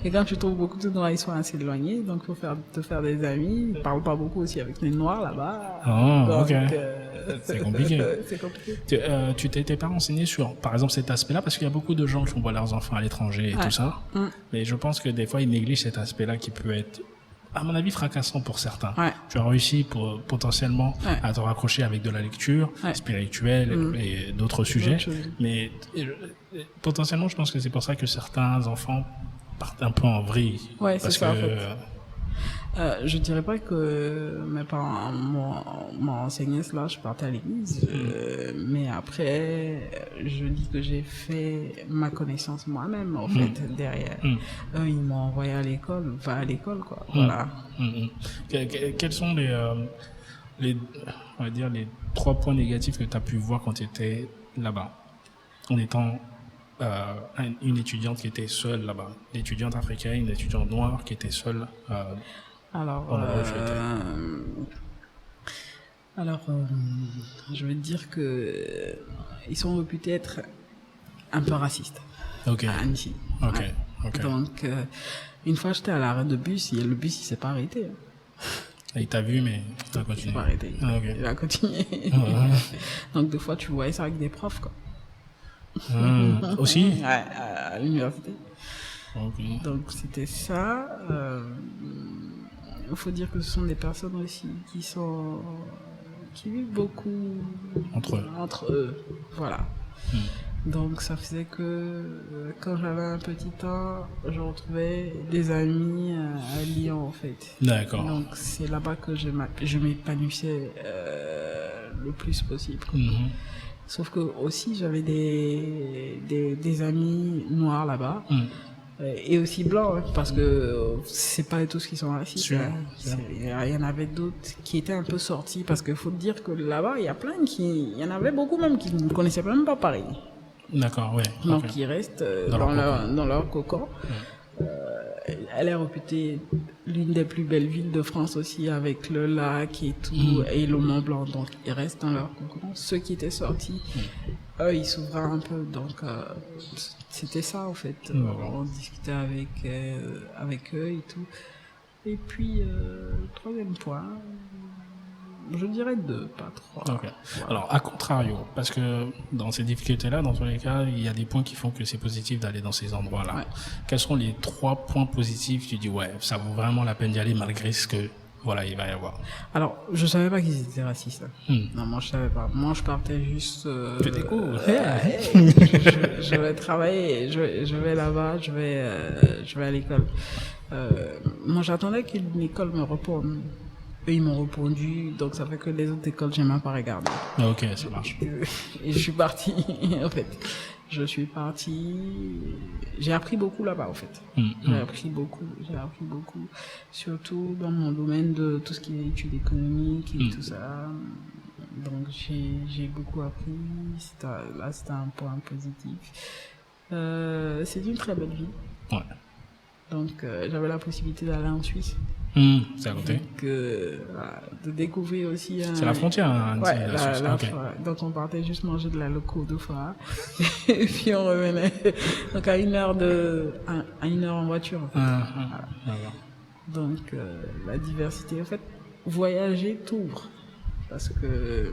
Et quand tu trouves beaucoup de noirs, ils sont assez éloignés. Donc, il faut te faire des amis. Ils parlent pas beaucoup aussi avec les noirs là-bas. Donc, ok. C'est compliqué. C'est compliqué. Tu t'es pas renseigné sur, par exemple, cet aspect-là, parce qu'il y a beaucoup de gens qui envoient leurs enfants à l'étranger et tout ça. Mais je pense que des fois, ils négligent cet aspect-là qui peut être, à mon avis, fracassant pour certains. Tu as réussi potentiellement à te raccrocher avec de la lecture spirituelle et d'autres sujets. Mais potentiellement, je pense que c'est pour ça que certains enfants partent un peu en vrille. Ouais, c'est ça, en fait. Je dirais pas que mes parents m'ont enseigné cela, je partais à l'église, mais après, je dis que j'ai fait ma connaissance moi-même, en fait, derrière. Eux, ils m'ont envoyé à l'école, va à l'école, quoi. Voilà. Quels sont on va dire, les 3 points négatifs que tu as pu voir quand tu étais là-bas, en étant une étudiante qui était seule là-bas, une étudiante africaine, une étudiante noire qui était seule je veux dire que ils sont réputés être un peu racistes à Annecy. Donc, une fois j'étais à l'arrêt de bus, le bus il s'est pas arrêté. Il t'a vu, mais il a continué. Il s'est pas arrêté. Il a continué. Donc, des fois, tu voyais ça avec des profs, quoi. Aussi? À l'université. Donc, c'était ça. Il faut dire que ce sont des personnes aussi qui vivent beaucoup entre eux. Voilà. Donc ça faisait que quand j'avais un petit temps, je retrouvais des amis à Lyon en fait. D'accord. Donc c'est là-bas que je m'épanouissais le plus possible. Sauf que aussi j'avais des amis noirs là-bas. Et aussi blancs, hein, parce que c'est pas tous qui sont racistes. Il y en avait d'autres qui étaient un peu sortis, parce qu'il faut dire que là-bas, il y a plein il y en avait beaucoup même qui ne connaissaient même pas Paris. D'accord, ouais. Donc ils restent dans leur cocon. Elle est réputée l'une des plus belles villes de France aussi, avec le lac et tout, et le Mont Blanc. Donc ils restent dans leur cocon. Ceux qui étaient sortis, eux, ils s'ouvraient un peu. Donc c'était ça en fait. On discutait avec eux et tout. Et puis, 3e point, je dirais 2, pas 3. Voilà. Alors, à contrario, parce que dans ces difficultés-là, dans tous les cas, il y a des points qui font que c'est positif d'aller dans ces endroits-là. Quels sont les 3 points positifs? Tu dis, ça vaut vraiment la peine d'y aller malgré ce que, il va y avoir. Alors, je savais pas qu'ils étaient racistes. Non, moi, je savais pas. Moi, je partais juste... Tu découvres. Je vais travailler, je vais là-bas, je vais à l'école. Moi, j'attendais qu'une école me réponde. eux, ils m'ont répondu, donc ça fait que les autres écoles, j'ai même pas regardé. Ah, ok, ça marche. Et je suis partie, en fait. Je suis partie. J'ai appris beaucoup là-bas, en fait. J'ai appris beaucoup. Surtout dans mon domaine de tout ce qui est études économiques et tout ça. Donc, j'ai beaucoup appris. C'était un point positif. C'est une très belle vie. Ouais. Donc, j'avais la possibilité d'aller en Suisse. C'est à côté. De découvrir aussi. C'est la frontière, hein, ouais, la Suisse. Okay. Donc on partait juste manger de la loco 2 fois, et puis on revenait. Donc à 1 heure en voiture. En fait. Voilà. Donc la diversité, en fait, voyager t'ouvre parce que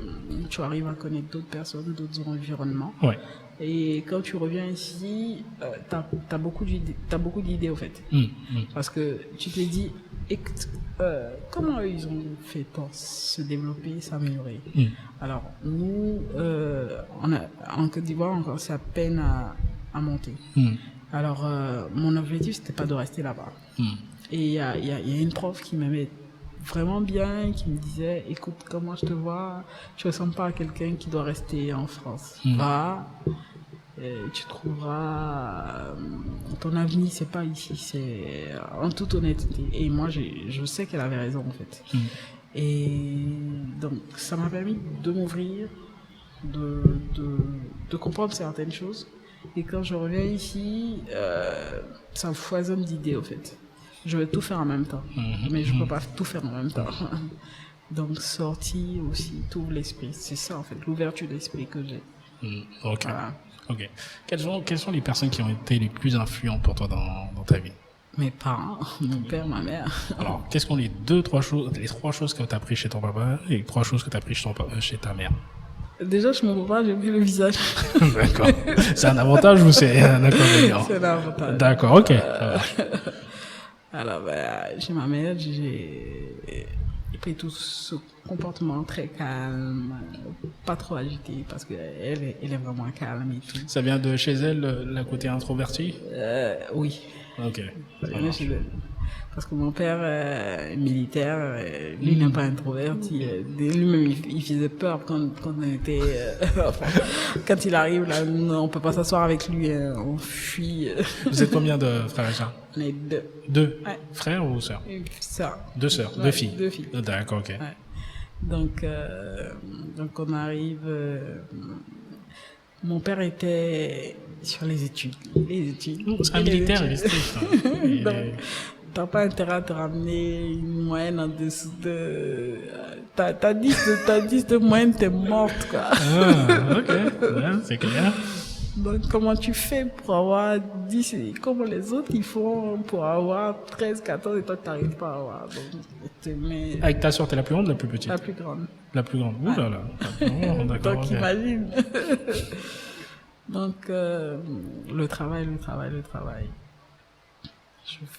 tu arrives à connaître d'autres personnes, d'autres environnements. Ouais. Et quand tu reviens ici, t'as beaucoup d'idées, en fait. Parce que tu te dis, comment eux, ils ont fait pour se développer, s'améliorer. Alors, nous, en Côte d'Ivoire, encore, ça peine à monter. Alors, mon objectif, c'était pas de rester là-bas. Et il y a une prof qui m'aimait vraiment bien, qui me disait, écoute, comment je te vois, tu ressembles pas à quelqu'un qui doit rester en France. Va, tu trouveras ton avenir, c'est pas ici, c'est en toute honnêteté. Et moi, je sais qu'elle avait raison, en fait. Et donc, ça m'a permis de m'ouvrir, de comprendre certaines choses. Et quand je reviens ici, ça foisonne d'idées, en fait. Je vais tout faire en même temps, mais je peux pas tout faire en même temps. Donc, sortir aussi, t'ouvre l'esprit. C'est ça, en fait, l'ouverture d'esprit que j'ai. Ok. Voilà. Ok. Quelles sont les personnes qui ont été les plus influentes pour toi dans ta vie? Mes parents, mon père, ma mère. Alors, qu'est-ce qu'on les 3 choses que tu as appris chez ton papa et les 3 choses que tu as appris chez ta mère? Déjà, chez mon papa, j'ai vu le visage. D'accord. C'est un avantage ou c'est un inconvénient? C'est un avantage. D'accord, ok. Alors, chez ma mère, j'ai pris tout ce comportement très calme, pas trop agité, parce qu'elle est vraiment calme et tout. Ça vient de chez elle, le côté introverti? Oui. Ok. Ça vient chez elle. Parce que mon père est militaire, lui n'est pas introverti. Lui-même, il faisait peur quand on était... quand il arrive, là, on peut pas s'asseoir avec lui, on fuit. Vous êtes combien de frères et sœurs? On est 2. 2? Ouais. Frères ou sœurs? Sœurs. 2 sœurs, Ouais, 2 filles? 2 filles. D'accord, ok. Ouais. Donc on arrive... mon père était sur les études. C'est un militaire, il est strict. Donc, t'as pas intérêt à te ramener une moyenne en dessous de... T'as 10 de moyenne, t'es morte, quoi. Ok, ouais, c'est clair. Donc, comment tu fais pour avoir 10, comment les autres, ils font pour avoir 13, 14, et toi, t'arrives pas à avoir. Donc, Avec ta soeur, t'es la plus grande ou la plus petite? La plus grande. La plus grande, ouh là là. Oh, d'accord. Donc, okay. imagine. Donc, le travail.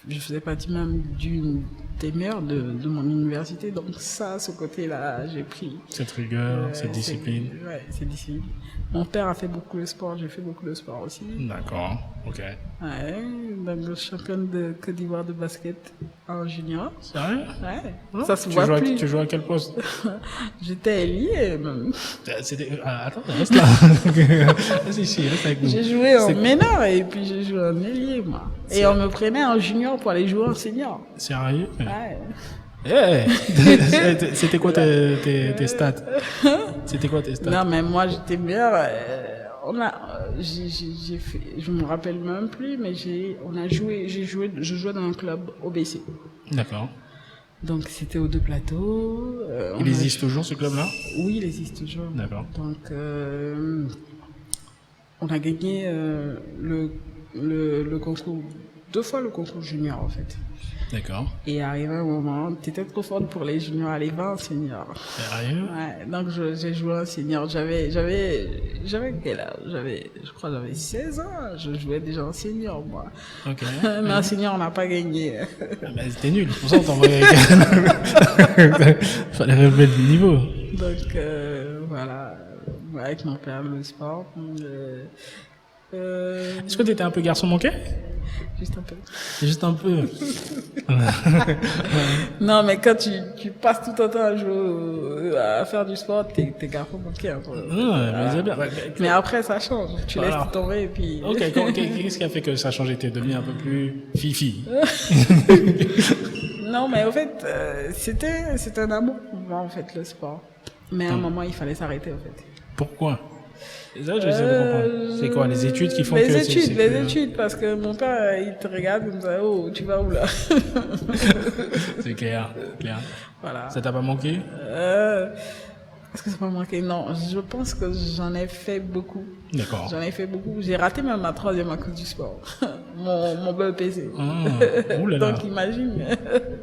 Je faisais partie même d'une des meilleures de mon université. Donc ça, ce côté-là, j'ai pris. Cette rigueur, cette discipline. Cette discipline. Mon père a fait beaucoup de sport, j'ai fait beaucoup de sport aussi. D'accord, ok. Ouais, donc championne de Côte d'Ivoire de basket en junior. Sérieux? Ouais. Oh, Ça se voit plus. Tu joues à quel poste? J'étais ailier même. Attends, reste là. Reste avec nous. J'ai joué en meneur et puis j'ai joué en ailier, moi. Et on me prenait en junior pour aller jouer en senior. Sérieux? Ouais. Hey. C'était quoi tes stats? C'était quoi tes stats? Non, mais moi j'étais meilleur. J'ai fait, je me rappelle même plus, mais je jouais dans un club OBC. D'accord. Donc c'était aux 2 plateaux. Il existe toujours ce club-là? Oui, il existe toujours. D'accord. Donc on a gagné le concours, 2 fois le concours junior en fait. D'accord. Et arrivé un moment, t'étais trop forte pour les juniors, allez, va en senior. Sérieux? Ouais, donc j'ai joué en senior. J'avais quel âge? Je crois que j'avais 16 ans. Je jouais déjà en senior, moi. Ok. Mais en senior, on n'a pas gagné. Mais c'était nul. C'est pour ça qu'on t'envoyait. Fallait relever le niveau. Donc, voilà. Avec mon père, le sport. Est-ce que tu étais un peu garçon manqué? Juste un peu. Juste un peu. Non, mais quand tu passes tout ton temps à jouer, à faire du sport, t'es garçon manqué un peu. Mais c'est bien. Mais après, ça change. Tu laisses Voilà. tout tomber et puis... Ok, qu'est-ce qui a fait que ça a changé? T'es devenu un peu plus fifi? Non, mais en fait, c'était un amour pour moi, en fait, le sport. Mais à un moment, il fallait s'arrêter, en fait. Pourquoi? Ça, je sais pas comprendre. C'est quoi, les études qui font que Les c'est études, parce que mon père, il te regarde comme ça, oh, tu vas où là? C'est clair. Voilà. Ça t'a pas manqué? Est-ce que ça m'a manqué? Non, je pense que j'en ai fait beaucoup. D'accord. J'en ai fait beaucoup. J'ai raté même ma 3e à cause du sport. mon BEPC. Ouh là là. Donc imagine.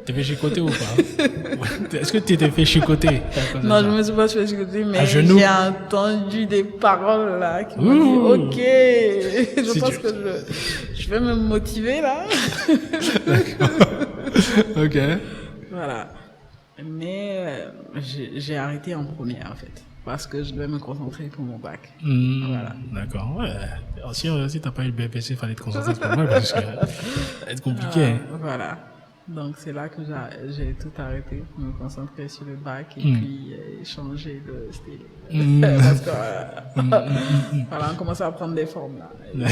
T'es fait chicoter ou pas? Est-ce que tu t'es fait chicoter? à cause de Non, ça? je me suis pas fait chicoter, mais À genoux? j'ai entendu des paroles là qui m'ont dit, ok, je pense dur. que je vais me motiver là. Ok. Voilà. Mais j'ai arrêté en première en fait, parce que je devais me concentrer pour mon bac. Voilà. D'accord. Ouais. Alors, si t'as pas eu le BPC, fallait te concentrer sur moi parce que ça va être compliqué. Voilà. Donc c'est là que j'ai tout arrêté, me concentrer sur le bac et puis changer de style. Parce que voilà, on commence à prendre des formes là.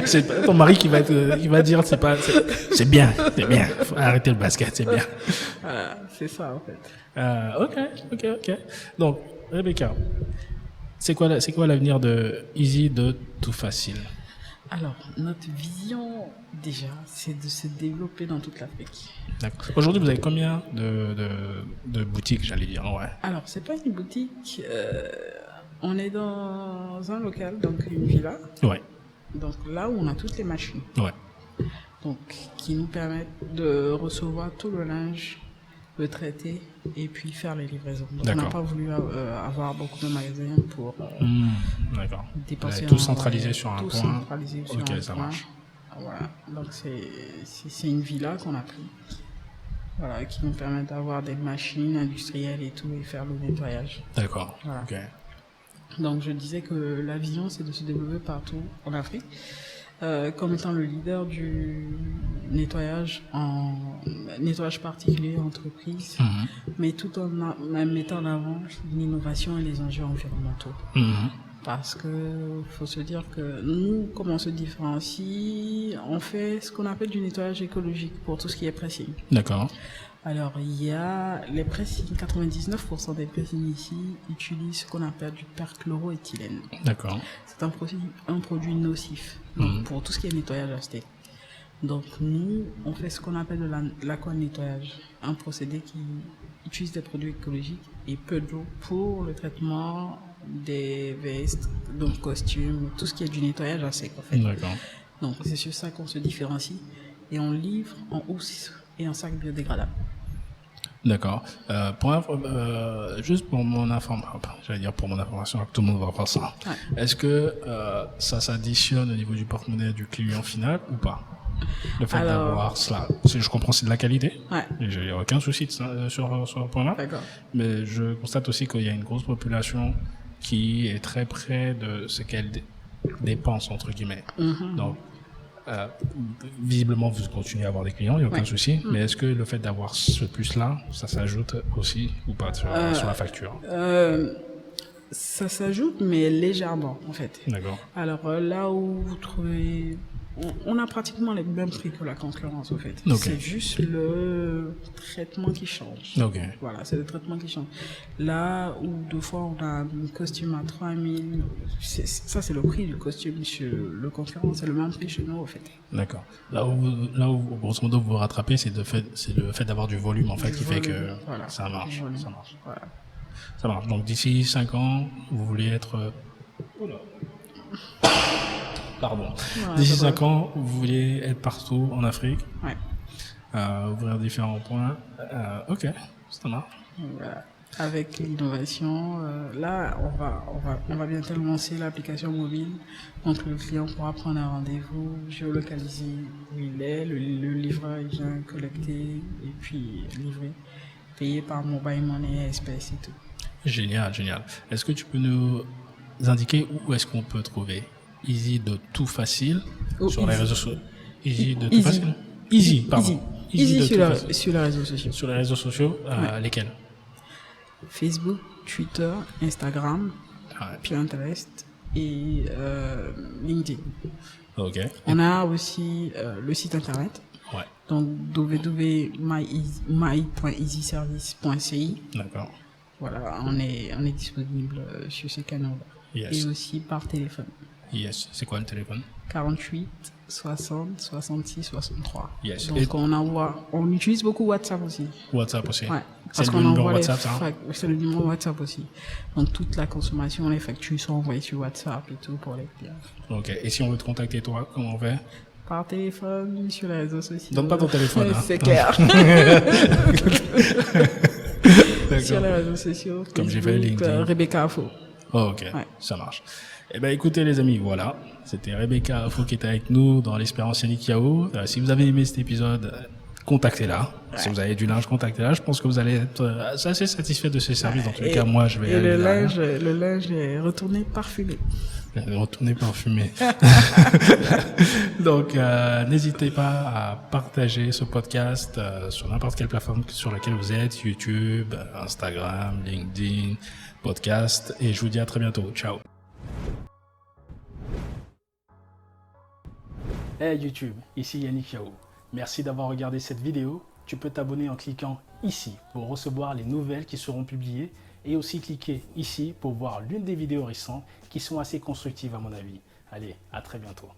C'est pas ton mari qui va dire c'est bien. Faut arrêter le basket, c'est bien. Voilà, c'est ça en fait. Ok. Donc, Rebecca, c'est quoi l'avenir de Easy de Tout Facile? Alors, notre vision, déjà, c'est de se développer dans toute l'Afrique. D'accord. Aujourd'hui, vous avez combien de boutiques, j'allais dire, ouais. Alors, c'est pas une boutique, on est dans un local, donc une villa. Ouais. Donc là où on a toutes les machines. Ouais. Donc, qui nous permettent de recevoir tout le linge, le traiter et puis faire les livraisons. Donc, on n'a pas voulu avoir beaucoup de magasins pour D'accord. dépenser. Tout centralisé sur un tout point. Centralisé sur Ok, un ça point. marche. Voilà. Donc, c'est une villa qu'on a pris. Voilà, qui nous permet d'avoir des machines industrielles et tout et faire le nettoyage. D'accord. Voilà. Ok. Donc, je disais que la vision, c'est de se développer partout en Afrique. Comme étant le leader du nettoyage particulier entreprise, mais tout en mettant en avant l'innovation et les enjeux environnementaux. Parce que faut se dire que nous, comment on se différencie, on fait ce qu'on appelle du nettoyage écologique pour tout ce qui est pressing. D'accord. Alors, il y a les pressings, 99% des pressings ici utilisent ce qu'on appelle du perchloroéthylène. D'accord. C'est un produit nocif donc, pour tout ce qui est nettoyage acidique. Donc, nous, on fait ce qu'on appelle de l'aquanettoyage, un procédé qui utilise des produits écologiques et peu d'eau pour le traitement des vestes, donc costumes, tout ce qui est du nettoyage à sec, en fait. D'accord. Donc, c'est sur ça qu'on se différencie et on livre en housse et en sac biodégradable. D'accord. Juste pour mon information, tout le monde va faire ça. Ouais. Est-ce que ça s'additionne au niveau du porte-monnaie du client final ou pas? Le fait d'avoir cela, je comprends, c'est de la qualité. Ouais. Il n'y a aucun souci sur ce point-là. D'accord. Mais je constate aussi qu'il y a une grosse population qui est très près de ce qu'elle dépense, entre guillemets. Donc, visiblement, vous continuez à avoir des clients, il n'y a aucun souci. Mais est-ce que le fait d'avoir ce plus-là, ça s'ajoute aussi ou pas sur la facture? Ça s'ajoute, mais légèrement, en fait. D'accord. Alors, là où vous trouvez... On a pratiquement les mêmes prix que la concurrence, en fait. Okay. C'est juste le traitement qui change. Okay. Voilà, c'est le traitement qui change. Là où, deux fois, on a un costume à 3000, ça, c'est le prix du costume chez le concurrent. C'est le même prix chez nous, en fait. D'accord. Là où, grosso modo, vous vous rattrapez, c'est le fait d'avoir du volume, en fait, qui fait que ça marche. Ça marche. Voilà. Ça marche. Donc, d'ici 5 ans, vous voulez être... Pardon. Ouais, d'ici 5 ans, vous vouliez être partout en Afrique. Ouais. Ouvrir différents points. Ok, ça marche. Voilà. Avec l'innovation, là, on va bientôt lancer l'application mobile. Donc, le client pourra prendre un rendez-vous, géolocaliser où il est, le livreur il vient collecter et puis livrer, payer par mobile money, espèces et tout. Génial. Est-ce que tu peux nous indiquer où est-ce qu'on peut trouver Easy de tout facile sur les Easy. réseaux sociaux. Easy de tout Easy. facile. Easy, pardon. Easy de sur, tout la- facile. sur les réseaux sociaux. Sur les réseaux sociaux, lesquels? Facebook, Twitter, Instagram, Ouais. Pinterest et LinkedIn. Ok. On a aussi le site internet, Ouais. donc www.my.easyservice.ci. D'accord. Voilà, on est disponible sur ces canaux-là. Yes. Et aussi par téléphone. Yes. C'est quoi le téléphone? 48 60 66 63. Yes. Donc Et- on utilise beaucoup WhatsApp aussi. WhatsApp aussi. Ouais, C'est parce le qu'on numéro envoie WhatsApp, ça? c'est le numéro WhatsApp aussi. Donc toute la consommation, les factures sont envoyées sur WhatsApp et tout pour les clients. Ok. Et si on veut te contacter toi, comment on fait? Par téléphone, sur les réseaux sociaux. Donne pas ton téléphone, hein. C'est clair. D'accord. Sur les réseaux sociaux. Comme j'ai fait Facebook, LinkedIn. Rebecca Afo. Oh, ok, Ouais. ça marche. Eh ben, écoutez les amis, voilà, c'était Rebecca Afo qui était avec nous dans l'Espérance Yannick Yao. Si vous avez aimé cet épisode, contactez-la. Si vous avez du linge, contactez-la. Je pense que vous allez être assez satisfait de ses services. Dans tous les cas, moi, je vais Et aller le derrière. linge est retourné parfumé. Retournez parfumé. Donc, n'hésitez pas à partager ce podcast sur n'importe quelle plateforme sur laquelle vous êtes, YouTube, Instagram, LinkedIn, podcast. Et je vous dis à très bientôt. Ciao. Hey YouTube, ici Yannick Yao. Merci d'avoir regardé cette vidéo. Tu peux t'abonner en cliquant ici pour recevoir les nouvelles qui seront publiées et aussi cliquer ici pour voir l'une des vidéos récentes qui sont assez constructives à mon avis. Allez, à très bientôt.